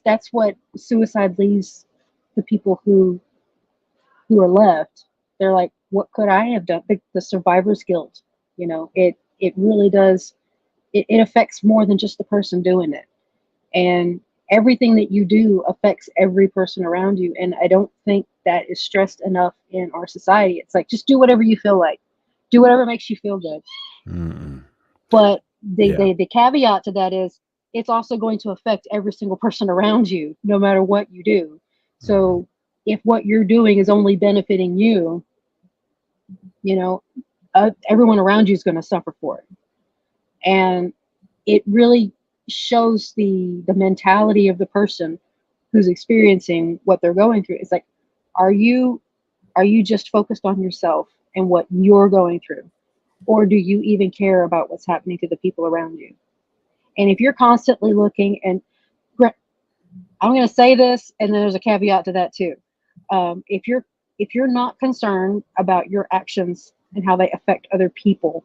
That's what suicide leaves the people who are left. They're like, what could I have done? The survivor's guilt, it really does. It affects more than just the person doing it, and everything that you do affects every person around you. And I don't think that is stressed enough in our society. It's like, just do whatever you feel like, do whatever makes you feel good. But the caveat to that is, it's also going to affect every single person around you, no matter what you do. So if what you're doing is only benefiting you, everyone around you is going to suffer for it. And it really shows the mentality of the person who's experiencing what they're going through. It's like, are you just focused on yourself and what you're going through? Or do you even care about what's happening to the people around you? And if you're constantly looking, and I'm going to say this, and then there's a caveat to that too. If you're not concerned about your actions and how they affect other people,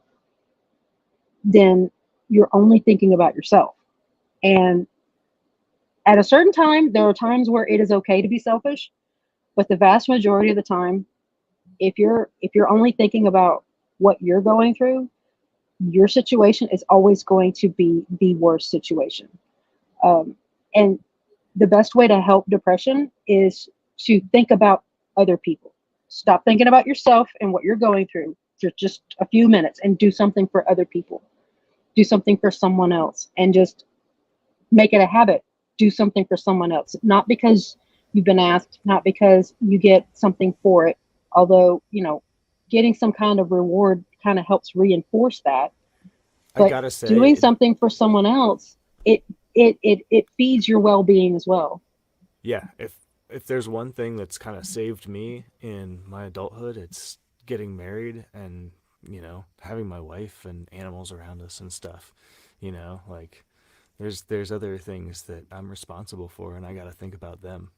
then you're only thinking about yourself. And at a certain time, there are times where it is okay to be selfish, but the vast majority of the time, if you're only thinking about what you're going through, your situation is always going to be the worst situation. And the best way to help depression is to think about other people. Stop thinking about yourself and what you're going through for just a few minutes and do something for other people. Do something for someone else, and just make it a habit. Do something for someone else, not because you've been asked, not because you get something for it, although, getting some kind of reward kind of helps reinforce that. But I gotta say, doing something for someone else, it feeds your well-being as well. Yeah, if there's one thing that's kind of saved me in my adulthood, it's getting married and, having my wife and animals around us and stuff. Like there's other things that I'm responsible for, and I got to think about them.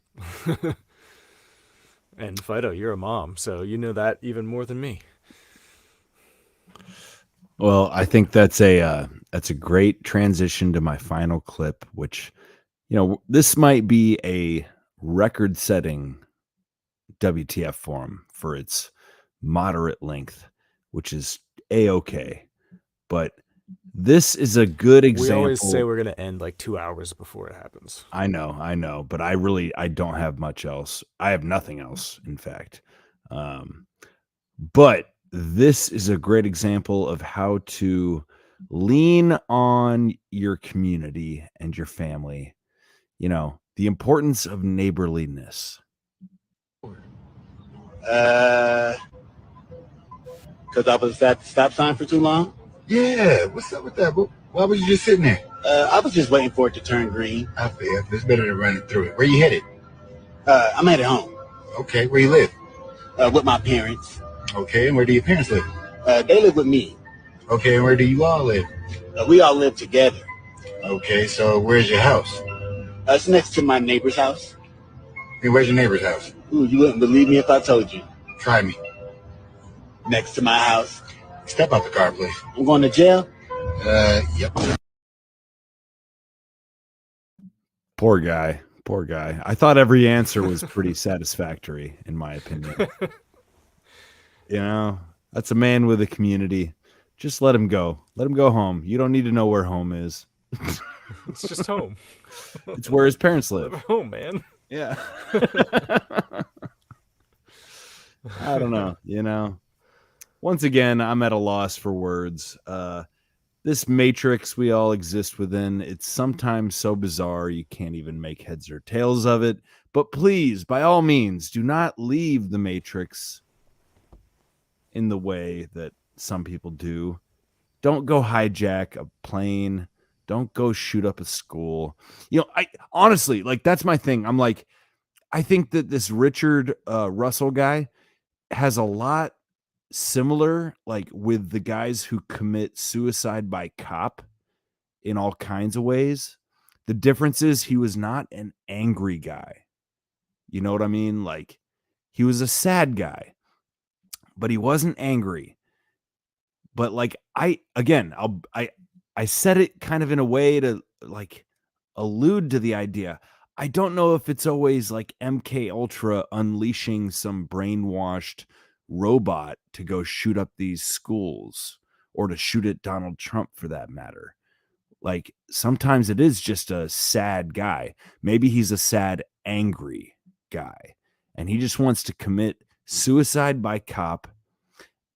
And Fido, you're a mom, so you know that even more than me. Well, I think that's a great transition to my final clip, which, this might be a record-setting WTF forum for its moderate length, which is A-okay. But this is a good example. We always say we're going to end like 2 hours before it happens. I know, but I don't have much else. I have nothing else, in fact. But this is a great example of how to lean on your community and your family. The importance of neighborliness. Because I was at the stop sign for too long? Yeah, what's up with that? Why were you just sitting there? I was just waiting for it to turn green. I feel it's better than running through it. Where you headed? I'm headed home. Okay, where you live? With my parents. Okay, and where do your parents live? They live with me. Okay, and where do you all live? We all live together. Okay, so where's your house? It's next to my neighbor's house. Hey, where's your neighbor's house? Ooh, you wouldn't believe me if I told you. Try me. Next to my house. Step out the car, please. I'm going to jail? Yep. Poor guy. Poor guy. I thought every answer was pretty satisfactory, in my opinion. You know, that's a man with a community. Just let him go. Let him go home. You don't need to know where home is. It's just home. It's where his parents live. Home, man. Yeah. I don't know. You know, once again, I'm at a loss for words. This matrix we all exist within, it's sometimes so bizarre you can't even make heads or tails of it. But please, by all means, do not leave the matrix in the way that some people do. Don't go hijack a plane. Don't go shoot up a school. You know, I honestly, like, that's my thing. I'm like, I think that this Richard Russell guy has a lot similar, like, with the guys who commit suicide by cop in all kinds of ways. The difference is he was not an angry guy. You know what I mean? Like, he was a sad guy, but he wasn't angry. But like, I said it kind of in a way to like allude to the idea. I don't know if it's always like MK Ultra unleashing some brainwashed robot to go shoot up these schools or to shoot at Donald Trump for that matter. Like, sometimes it is just a sad guy. Maybe he's a sad, angry guy and he just wants to commit suicide by cop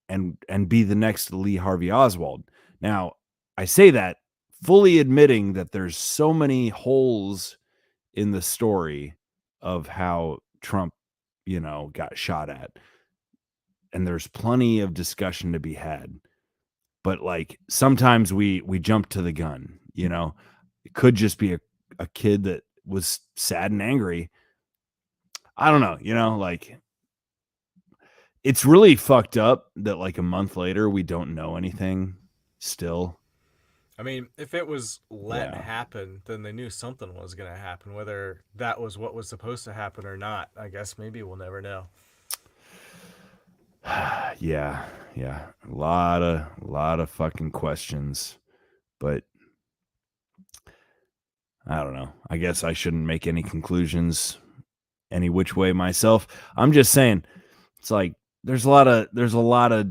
and be the next Lee Harvey Oswald. Now, I say that fully admitting that there's so many holes in the story of how Trump, you know, got shot at. And there's plenty of discussion to be had. But like, sometimes we jump to the gun, you know. It could just be a kid that was sad and angry. I don't know, you know, like, it's really fucked up that like a month later we don't know anything still. I mean, if it was let happen, then they knew something was going to happen. Whether that was what was supposed to happen or not, I guess maybe we'll never know. Yeah. A lot of fucking questions. But I don't know. I guess I shouldn't make any conclusions any which way myself. I'm just saying, it's like, there's a lot of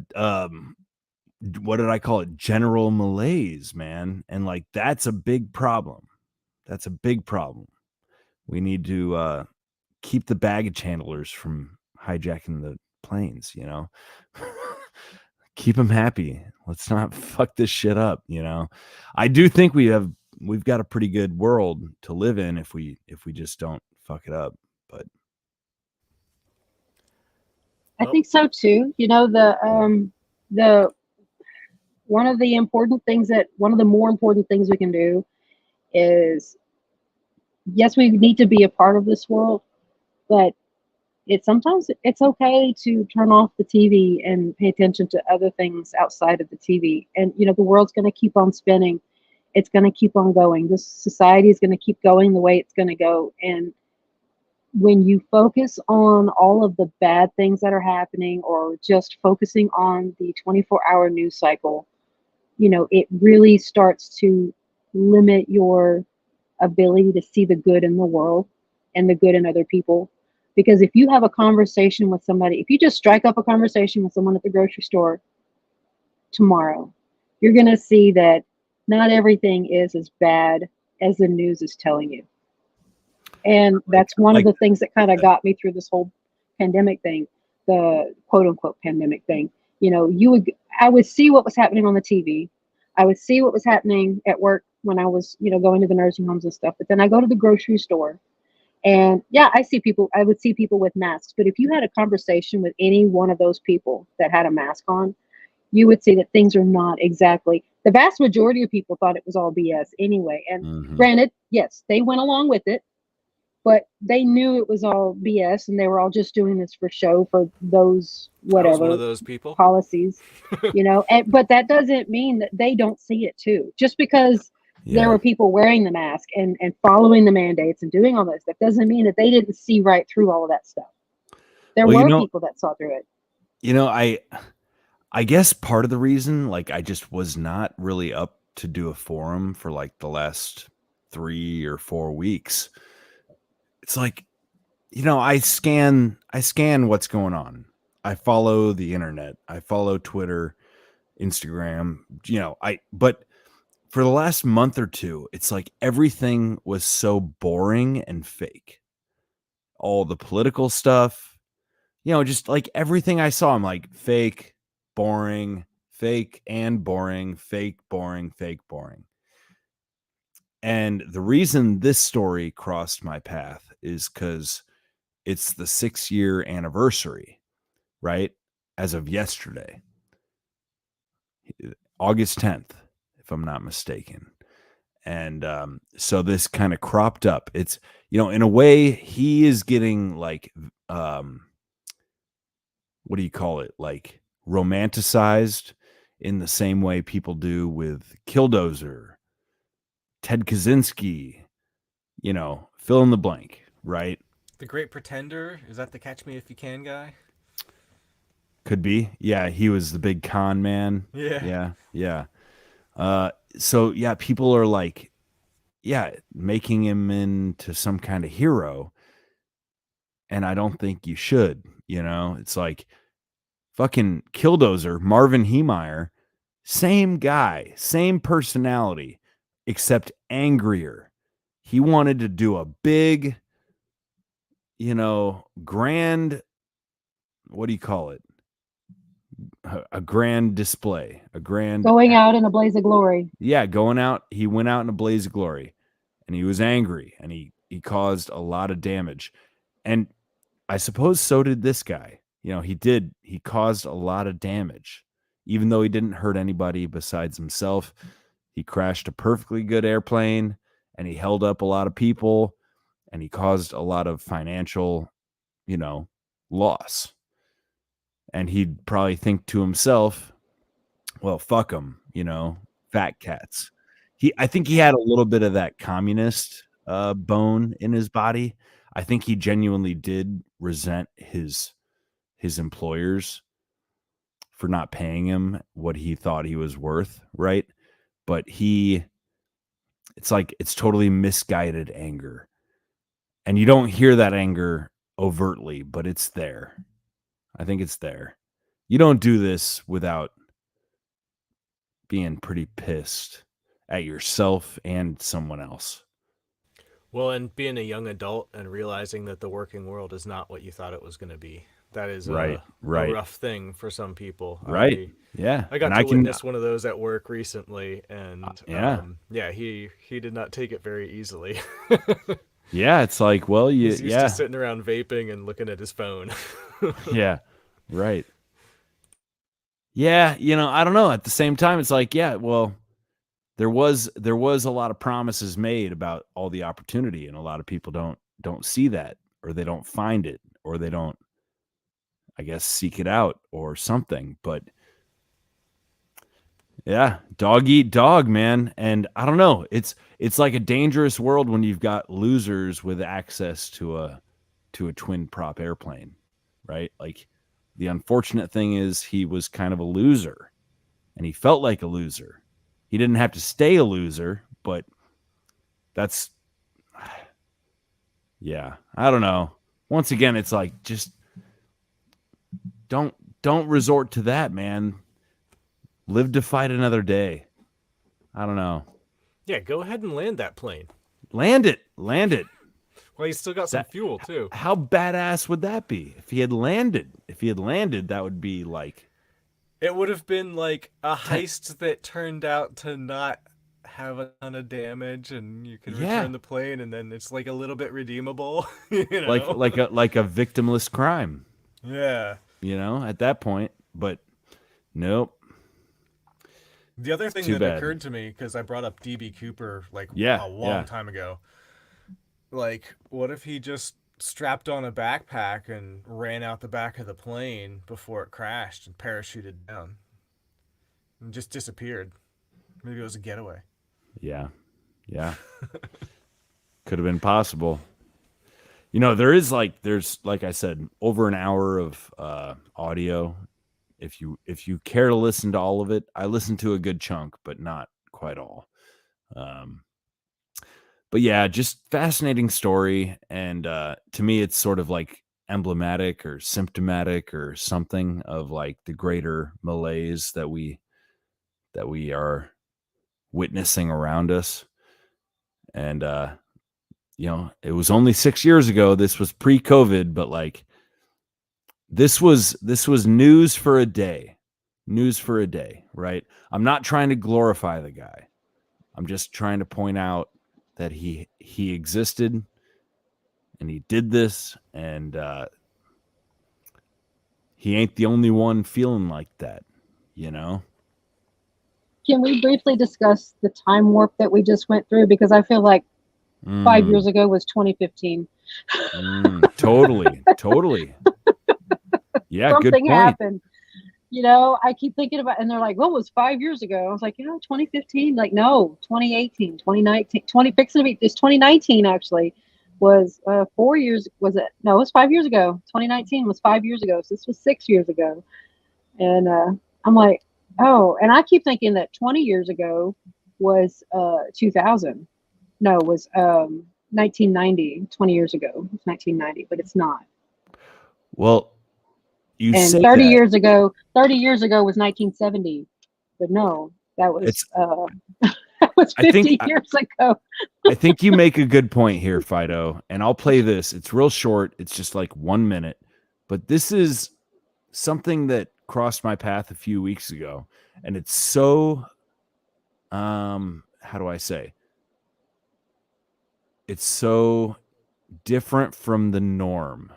what did I call it? General malaise, man. And like, that's a big problem. That's a big problem. We need to keep the baggage handlers from hijacking the planes, you know. Keep them happy. Let's not fuck this shit up, you know. I do think we've got a pretty good world to live in if we just don't fuck it up. But I think so too. You know, the one of the more important things we can do is, yes, we need to be a part of this world, but sometimes it's okay to turn off the TV and pay attention to other things outside of the TV. And you know, the world's going to keep on spinning. It's going to keep on going. This society is going to keep going the way it's going to go. And when you focus on all of the bad things that are happening, or just focusing on the 24-hour news cycle, you know, it really starts to limit your ability to see the good in the world and the good in other people. Because if you have a conversation with somebody, if you just strike up a conversation with someone at the grocery store tomorrow, you're going to see that not everything is as bad as the news is telling you. And that's one of the things that kind of got me through this whole pandemic thing, the quote unquote pandemic thing. You know, I would see what was happening on the TV. I would see what was happening at work when I was, you know, going to the nursing homes and stuff. But then I go to the grocery store and I would see people with masks. But if you had a conversation with any one of those people that had a mask on, you would see that things are not exactly, the vast majority of people thought it was all BS anyway. And granted, yes, they went along with it, but they knew it was all BS and they were all just doing this for show for those whatever I was one of those people. Policies, you know. But that doesn't mean that they don't see it too. Just because There were people wearing the mask and following the mandates and doing all that stuff. Doesn't mean that they didn't see right through all of that stuff. There Well, were people that saw through it. I guess part of the reason, like, I just was not really up to do a forum for like the last 3 or 4 weeks. It's like, I scan what's going on. I follow the internet. I follow Twitter, Instagram, but for the last month or two, it's like everything was so boring and fake. All the political stuff, just like everything I saw, I'm like, fake, boring, fake and boring, fake, boring, fake, boring. And the reason this story crossed my path is because it's the 6-year anniversary, right? As of yesterday, August 10th, if I'm not mistaken. And so this kind of cropped up. It's, in a way, he is getting like, what do you call it? Like romanticized in the same way people do with Killdozer, Ted Kaczynski, fill in the blank, right? The Great Pretender, is that the Catch Me If You Can guy? Could be. Yeah, he was the big con man. Yeah. Yeah. So yeah, people are like, making him into some kind of hero. And I don't think you should, it's like fucking Killdozer, Marvin Heemeyer, same guy, same personality, except angrier. He wanted to do a big, grand, what do you call it? A grand display, Going out in a blaze of glory. Yeah, going out. He went out in a blaze of glory, and he was angry, and he caused a lot of damage. And I suppose so did this guy. He caused a lot of damage, even though he didn't hurt anybody besides himself. He crashed a perfectly good airplane, and he held up a lot of people, and he caused a lot of financial, loss. And he'd probably think to himself, well, fuck them, fat cats. I think he had a little bit of that communist bone in his body. I think he genuinely did resent his employers for not paying him what he thought he was worth, right? But it's like, it's totally misguided anger. And you don't hear that anger overtly, but it's there. I think it's there. You don't do this without being pretty pissed at yourself and someone else. Well, and being a young adult and realizing that the working world is not what you thought it was going to be. That is a rough thing for some people. Right. Yeah. I got to witness one of those at work recently, and he did not take it very easily. Yeah, it's like, well, he's used to sitting around vaping and looking at his phone. Yeah, right. Yeah, I don't know. At the same time, it's like, yeah, well, there was a lot of promises made about all the opportunity, and a lot of people don't see that, or they don't find it, or they don't, I guess, seek it out or something. But yeah, dog eat dog, man. And I don't know. It's like a dangerous world when you've got losers with access to a twin prop airplane, right? Like, the unfortunate thing is he was kind of a loser, and he felt like a loser. He didn't have to stay a loser, but that's, yeah, I don't know. Once again, it's like, just don't resort to that, man. Live to fight another day. I don't know. Yeah, go ahead and land that plane. Land it. Well, he's still got some fuel too. How badass would that be if he had landed? If he had landed, that would be like, it would have been like a heist that turned out to not have a ton of damage, and you can return the plane, and then it's like a little bit redeemable. Like a victimless crime. Yeah. At that point, but nope. The other thing that occurred to me, because I brought up DB Cooper a long time ago, like, what if he just strapped on a backpack and ran out the back of the plane before it crashed and parachuted down and just disappeared? Maybe it was a getaway. Yeah. Yeah. Could have been possible. You know, there's like I said, over an hour of audio. If you care to listen to all of it, I listened to a good chunk, but not quite all. But yeah, just fascinating story, and to me, it's sort of like emblematic or symptomatic or something of like the greater malaise that we are witnessing around us. And you know, it was only 6 years ago. This was pre-COVID, but like this was news for a day. News for a day, right? I'm not trying to glorify the guy. I'm just trying to point out that he existed and he did this, and he ain't the only one feeling like that, you know? Can we briefly discuss the time warp that we just went through? Because I feel like 5 years ago was 2015. Totally. Yeah, Something good point. happened. You know, I keep thinking about, and they're like, what was 5 years ago? I was like, 2015? Like, no, 2018, 2019, it's 2019 actually was 4 years. Was it? No, it was 5 years ago. 2019 was 5 years ago. So this was 6 years ago. And I'm like, oh, and I keep thinking that 20 years ago was 2000. No, it was 1990, 20 years ago. It's 1990, but it's not. Well, you And say 30 that. years ago was 1970. But no, that was that was 50 years ago. I think you make a good point here, Fido, and I'll play this. It's real short. It's just like 1 minute, but this is something that crossed my path a few weeks ago, and it's so how do I say? It's so different from the norm.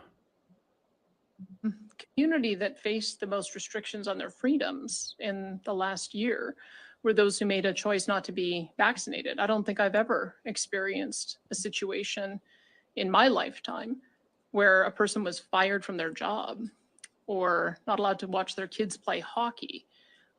Community that faced the most restrictions on their freedoms in the last year were those who made a choice not to be vaccinated. I don't think I've ever experienced a situation in my lifetime where a person was fired from their job, or not allowed to watch their kids play hockey,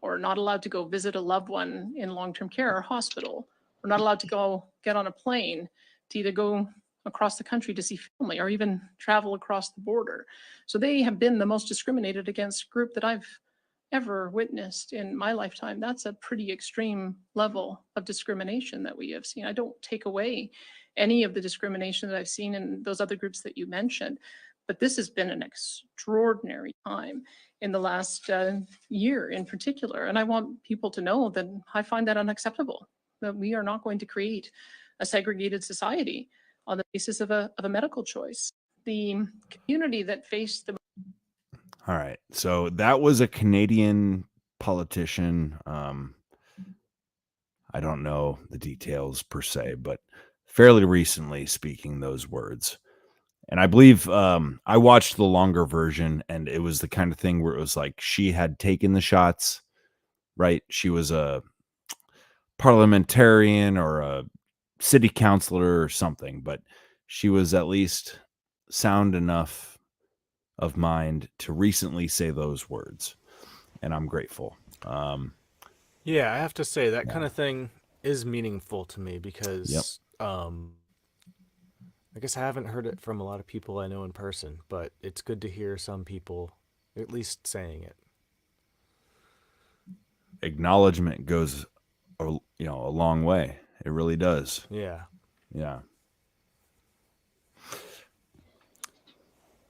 or not allowed to go visit a loved one in long-term care or hospital, or not allowed to go get on a plane to either go across the country to see family or even travel across the border. So they have been the most discriminated against group that I've ever witnessed in my lifetime. That's a pretty extreme level of discrimination that we have seen. I don't take away any of the discrimination that I've seen in those other groups that you mentioned, but this has been an extraordinary time in the last year in particular. And I want people to know that I find that unacceptable, that we are not going to create a segregated society on the basis of a medical choice. The community that faced the All right. So that was a Canadian politician. I don't know the details per se, but fairly recently speaking those words. And I believe I watched the longer version, and it was the kind of thing where it was like she had taken the shots, right? She was a parliamentarian or a city councilor or something, but she was at least sound enough of mind to recently say those words, and I'm grateful. Yeah, I have to say that kind of thing is meaningful to me because I guess I haven't heard it from a lot of people I know in person, but it's good to hear some people at least saying it. Acknowledgement goes a long way. It really does. Yeah.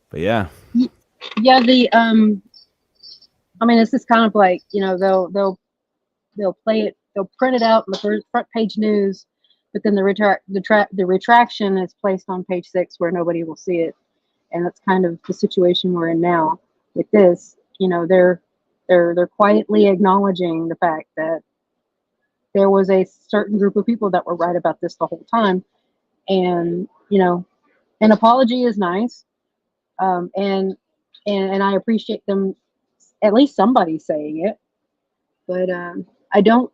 But yeah. Yeah, I mean, it's just kind of like, they'll play it, they'll print it out in the front page news, but then the retraction is placed on page 6 where nobody will see it. And that's kind of the situation we're in now with this. They're quietly acknowledging the fact that there was a certain group of people that were right about this the whole time. And, an apology is nice. And I appreciate them, at least somebody saying it, but I don't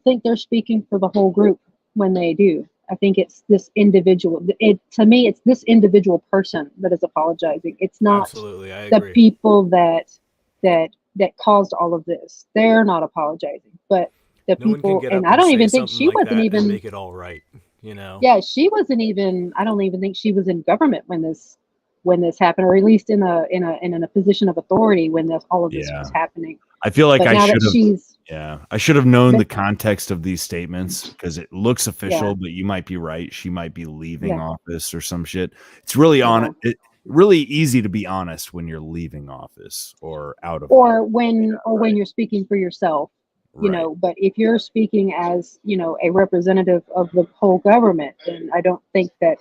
think they're speaking for the whole group when they do. I think it's this individual. To me, it's this individual person that is apologizing. It's not Absolutely, I the agree. people that caused all of this. They're not apologizing, but the No one can people, get and up I and don't say even think something she like wasn't that and even. make it all right. You know? Yeah, she wasn't even. I don't even think she was in government when this happened, or at least in a position of authority when all of this was Yeah. happening. I feel like But I now that should have. she's, Yeah, I should have known but the context of these statements because it looks yeah, official, but you might be right. She might be leaving yeah, office or some shit. It's really yeah. really easy to be honest when you're leaving office or out of office. Or when you're speaking for yourself, Right. but if you're speaking as, a representative of the whole government, then I don't think that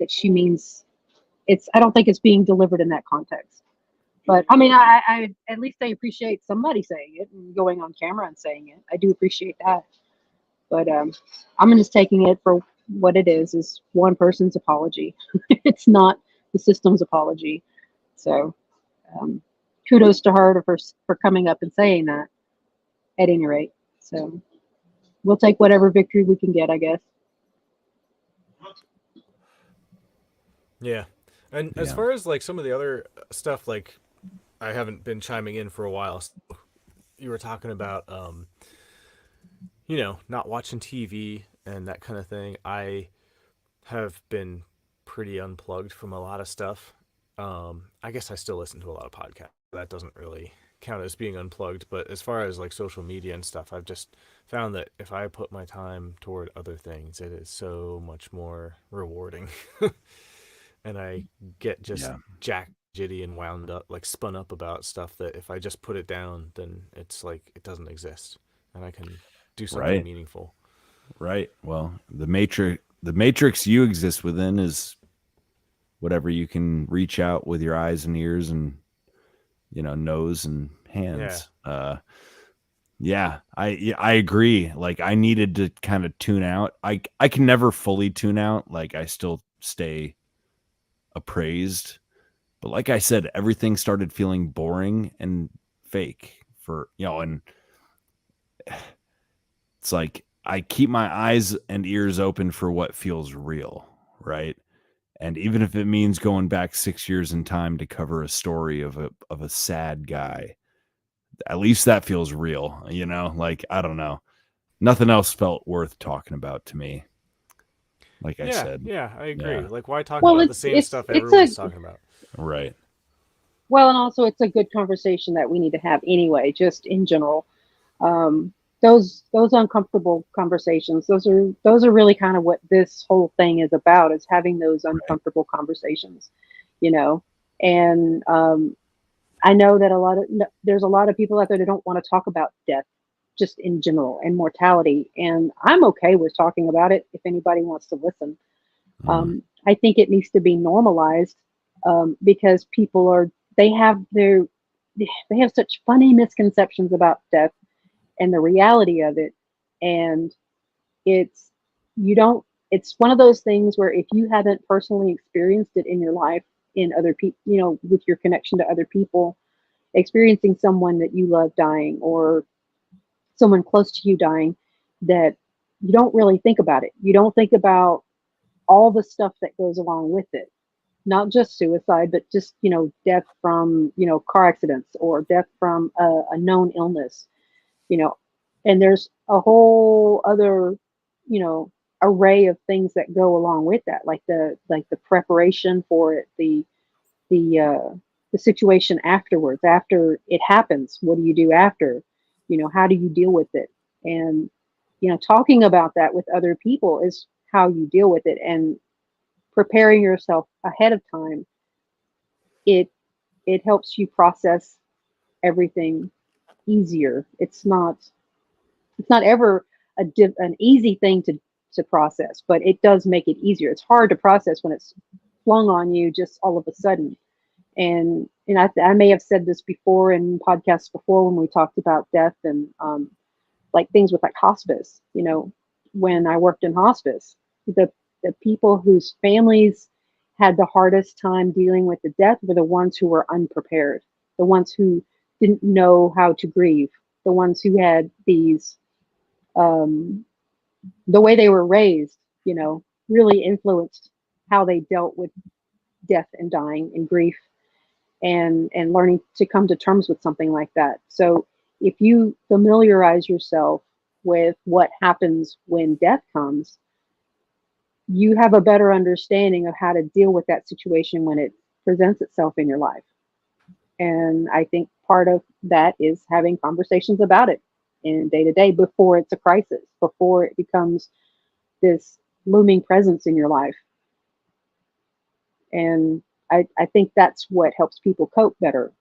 she means I don't think it's being delivered in that context. But I mean, I at least I appreciate somebody saying it and going on camera and saying it. I do appreciate that. But I'm just taking it for what it is one person's apology. It's not the system's apology. So kudos to her for coming up and saying that at any rate. So we'll take whatever victory we can get, I guess. Yeah. And as far as like some of the other stuff, like I haven't been chiming in for a while. So you were talking about, not watching TV and that kind of thing. I have been pretty unplugged from a lot of stuff. I guess I still listen to a lot of podcasts. That doesn't really count as being unplugged. But as far as like social media and stuff, I've just found that if I put my time toward other things, it is so much more rewarding. And I get just jack jitty and wound up, like spun up about stuff that if I just put it down, then it's like it doesn't exist, and I can do something meaningful. Right. Well, the matrix you exist within is whatever you can reach out with your eyes and ears and nose and hands. Yeah. I agree. Like I needed to kind of tune out. I can never fully tune out. Like I still stay appraised, but like I said, everything started feeling boring and fake and it's like I keep my eyes and ears open for what feels real, right? And even if it means going back 6 years in time to cover a story of a sad guy, at least that feels real, like I don't know, nothing else felt worth talking about to me. Like I said. Yeah, I agree. Yeah. Like, why talk about the same stuff everyone's talking about? Right. Well, and also it's a good conversation that we need to have anyway, just in general. Those uncomfortable conversations, those are really kind of what this whole thing is about, is having those uncomfortable conversations, and I know that there's a lot of people out there that don't want to talk about death just in general and mortality. And I'm okay with talking about it if anybody wants to listen. I think it needs to be normalized because people they have such funny misconceptions about death and the reality of it. And it's one of those things where if you haven't personally experienced it in your life, in other people, with your connection to other people, experiencing someone that you love dying or someone close to you dying, that you don't really think about it. You don't think about all the stuff that goes along with it. Not just suicide, but just, death from, car accidents or death from a known illness, and there's a whole other, array of things that go along with that, like the preparation for it, the situation afterwards, after it happens. What do you do after? How do you deal with it? And, talking about that with other people is how you deal with it, and preparing yourself ahead of time. It helps you process everything easier. It's not ever an easy thing to process, but it does make it easier. It's hard to process when it's flung on you just all of a sudden. And I may have said this before in podcasts before when we talked about death and like things with like hospice. When I worked in hospice, the people whose families had the hardest time dealing with the death were the ones who were unprepared, the ones who didn't know how to grieve, the ones who had these the way they were raised, really influenced how they dealt with death and dying and grief and learning to come to terms with something like that. So if you familiarize yourself with what happens when death comes, you have a better understanding of how to deal with that situation when it presents itself in your life. And I think part of that is having conversations about it in day to day before it's a crisis, before it becomes this looming presence in your life. And I think that's what helps people cope better.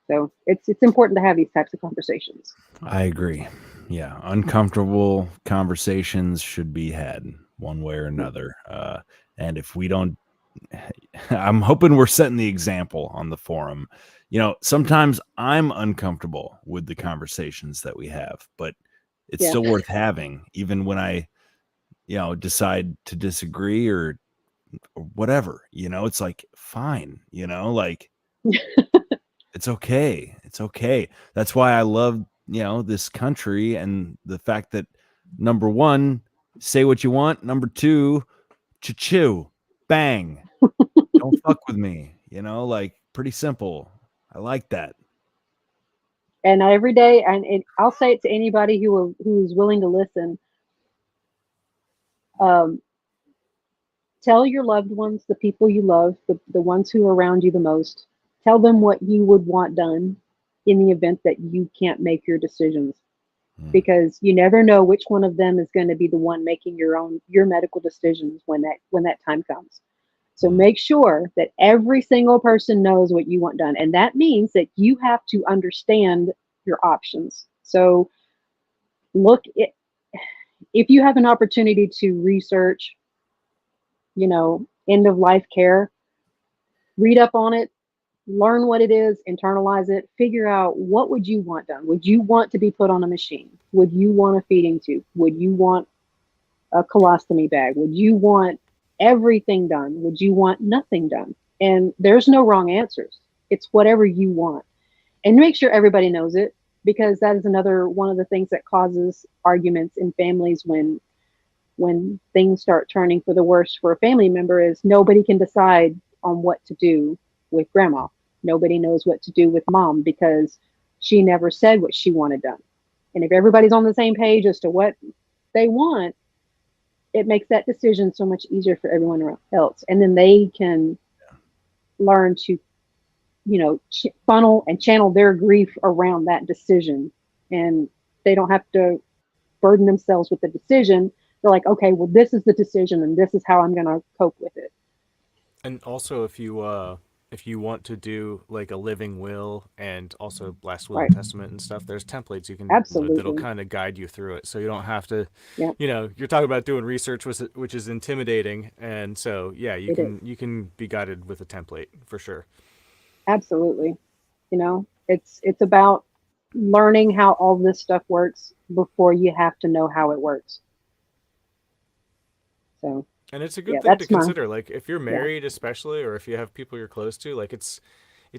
So it's important to have these types of conversations. I agree. Yeah, uncomfortable conversations should be had one way or another. And if we don't, I'm hoping we're setting the example on the forum. You know, sometimes I'm uncomfortable with the conversations that we have, but it's still worth having, even when I, decide to disagree or whatever. It's like, fine, like it's okay. It's okay. That's why I love, this country, and the fact that, number one, say what you want. Number two, chew, bang. Don't fuck with me. Like, pretty simple. I like that. And every day, and I'll say it to anybody who's willing to listen. Tell your loved ones, the people you love, the ones who are around you the most, tell them what you would want done in the event that you can't make your decisions. Because you never know which one of them is going to be the one making your medical decisions when that time comes. So make sure that every single person knows what you want done. And that means that you have to understand your options. So if you have an opportunity to research, end of life care, read up on it, learn what it is, internalize it, figure out what would you want done. Would you want to be put on a machine? Would you want a feeding tube? Would you want a colostomy bag? Would you want everything done? Would you want nothing done? And there's no wrong answers. It's whatever you want. And make sure everybody knows it, because that is another one of the things that causes arguments in families when things start turning for the worse for a family member, is nobody can decide on what to do with grandma. Nobody knows what to do with mom because she never said what she wanted done. And if everybody's on the same page as to what they want, it makes that decision so much easier for everyone else. And then they can learn to, funnel and channel their grief around that decision. And they don't have to burden themselves with the decision. They're like, okay, well, this is the decision and this is how I'm going to cope with it. And also, if you want to do like a living will and also last will and testament and stuff, there's templates you can download that'll kind of guide you through it. So you don't have to, you're talking about doing research, which is intimidating. And so, you can be guided with a template for sure. Absolutely. It's about learning how all this stuff works before you have to know how it works. So. And it's a good thing to consider. Like if you're married, especially, or if you have people you're close to, like it's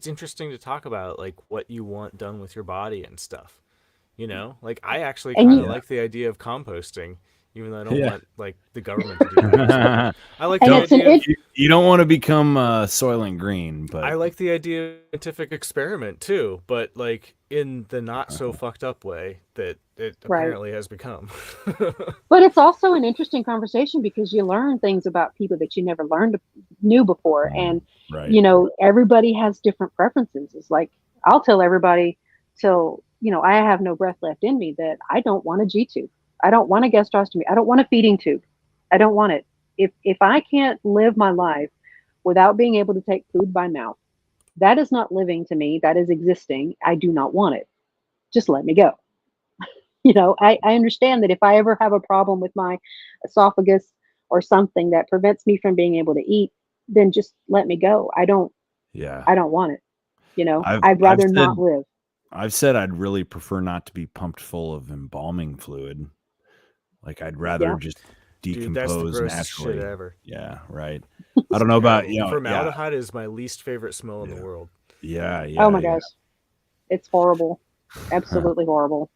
interesting to talk about like what you want done with your body and stuff. Like I actually kind of like the idea of composting, even though I don't want like the government to do that. I like the idea. You don't want to become Soylent Green, but I like the idea of scientific experiment too, but like in the not so fucked up way that it apparently has become. But it's also an interesting conversation because you learn things about people that you never knew before. And, everybody has different preferences. It's like, I'll tell everybody till, I have no breath left in me that I don't want a G-tube. I don't want a gastrostomy. I don't want a feeding tube. I don't want it. If I can't live my life without being able to take food by mouth, that is not living to me. That is existing. I do not want it. Just let me go. I understand that if I ever have a problem with my esophagus or something that prevents me from being able to eat, then just let me go. I don't want it. I'd rather not live. I've said I'd really prefer not to be pumped full of embalming fluid. Like I'd rather just decompose. Dude, that's the grossest naturally. shit ever. Yeah, right. I don't know about formaldehyde is my least favorite smell in the world. Yeah. Oh my gosh, it's horrible. Absolutely horrible.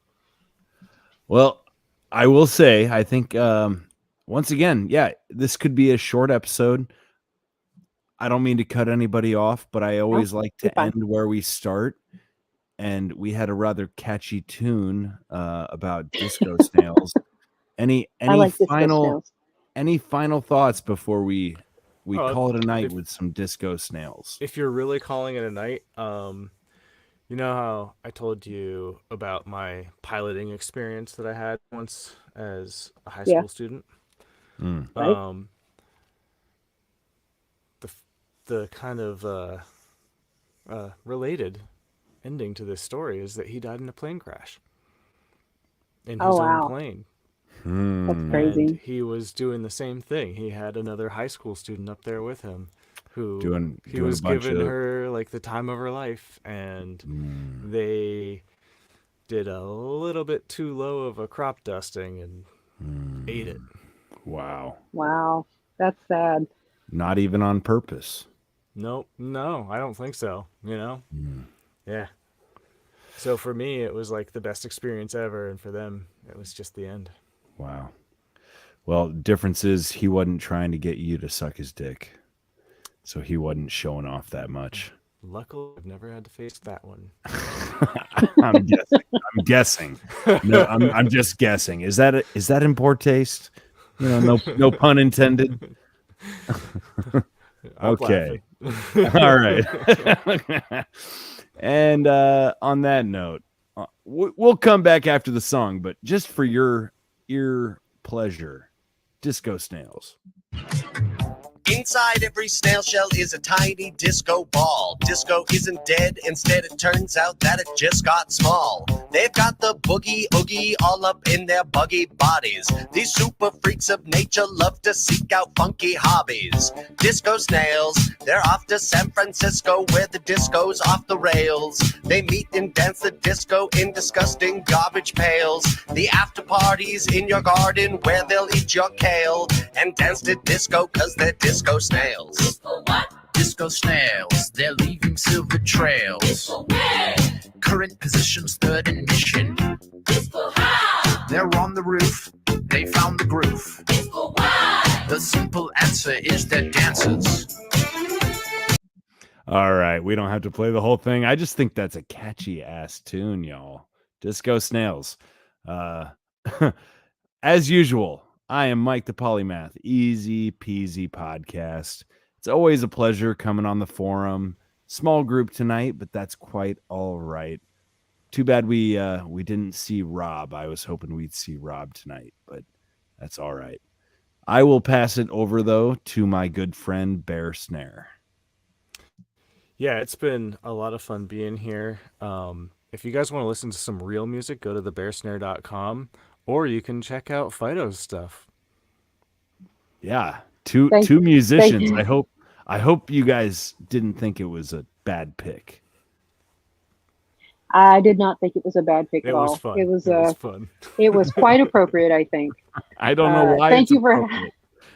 Well, I will say, I think once again, this could be a short episode. I don't mean to cut anybody off, but I always like to end where we start. and we had a rather catchy tune about disco snails. Any like disco final snails. any final thoughts before we Oh, call it a night if- with some disco snails? If you're really calling it a night, you know how I told you about my piloting experience that I had once as a high Yeah. school student? Mm. Right. The kind of related ending to this story is that he died in a plane crash in Oh, his wow. own plane. That's crazy. And he was doing the same thing. He had another high school student up there with him who Doing he a was bunch giving of- her like the time of her life, and they did a little bit too low of a crop dusting and ate it. Wow. Wow, that's sad. Not even on purpose. Nope, no, I don't think so. You know, yeah. So for me, it was like the best experience ever, and for them, it was just the end. Wow. Well, difference is he wasn't trying to get you to suck his dick, so he wasn't showing off that much. Luckily, I've never had to face that one. I'm guessing. No, I'm just guessing. Is that in poor taste? You know, no pun intended. I'm Okay. All right. And on that note, we'll come back after the song, but just for your ear pleasure, disco snails. Inside every snail shell is a tiny disco ball. Disco isn't dead, instead it turns out that it just got small. They've got the boogie oogie all up in their buggy bodies. These super freaks of nature love to seek out funky hobbies. Disco snails, they're off to San Francisco where the disco's off the rails. They meet and dance the disco in disgusting garbage pails. The after parties in your garden where they'll eat your kale and dance to disco cause they're disco snails. Disco what? Disco snails, they're leaving silver trails. Disco where? Current position's third ignition. Disco how? They're on the roof, they found the groove. Disco why? The simple answer is they're dancers. All right, we don't have to play the whole thing. I just think that's a catchy ass tune, y'all. Disco snails. As usual, I am Mike the Polymath, Easy Peasy Podcast. It's always a pleasure coming on the forum. Small group tonight, but that's quite all right. Too bad we didn't see Rob. I was hoping we'd see Rob tonight, but that's all right. I will pass it over though to my good friend Bear Snare. Yeah, it's been a lot of fun being here. If you guys want to listen to some real music, go to thebearsnare.com, or you can check out Fido's stuff. Yeah, two Thank musicians. you. I hope you guys didn't think it was a bad pick. I did not think it was a bad pick It at was all. fun. It was It was fun. It was quite appropriate, I think. I don't know why. Thank it's you for. appropriate.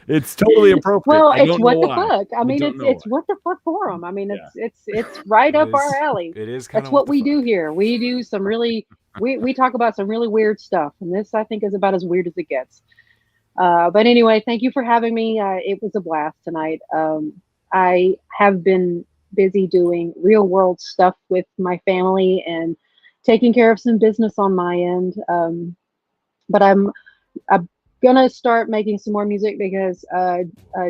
It's totally appropriate. Well, I it's don't what know the why. fuck. I mean, don't it's know it's what the fuck forum. I mean, it's right It up is- our alley. It is kind That's of what we do here. We do some really we talk about some really weird stuff, and this I think is about as weird as it gets. But anyway, thank you for having me. It was a blast tonight. I have been busy doing real world stuff with my family and taking care of some business on my end. But I'm gonna start making some more music because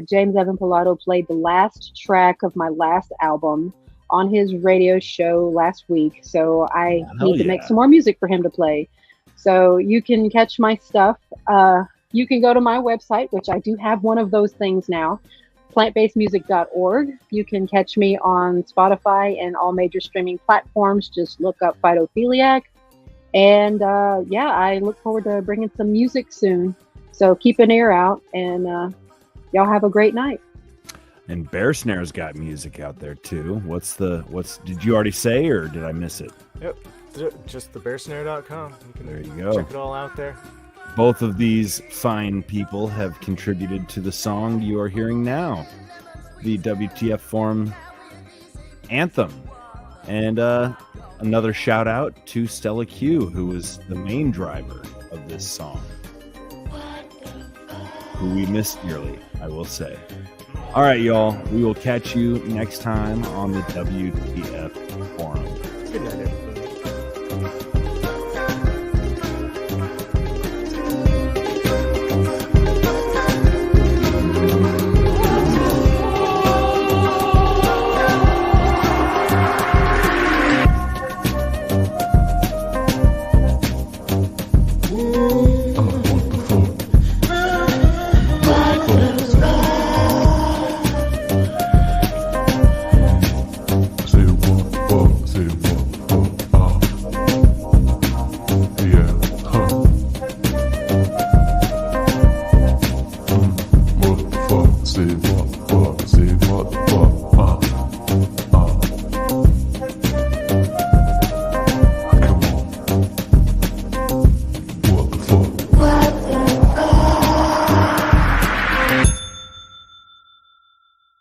James Evan Pilato played the last track of my last album on his radio show last week. So I Hell need to make yeah. some more music for him to play. So you can catch my stuff. You can go to my website, which I do have one of those things now, plantbasedmusic.org. You can catch me on Spotify and all major streaming platforms. Just look up Phytophiliac. And yeah, I look forward to bringing some music soon. So keep an ear out, and y'all have a great night. And Bear Snare's got music out there too. What's did you already say or did I miss it? Yep, just thebearsnare.com. There you go. Check it all out there. Both of these fine people have contributed to the song you are hearing now, the WTF Forum anthem. And another shout out to Stella Q, who was the main driver of this song, who we miss dearly, I will say. All right, y'all. We will catch you next time on the WTF Forum. Good night, everybody.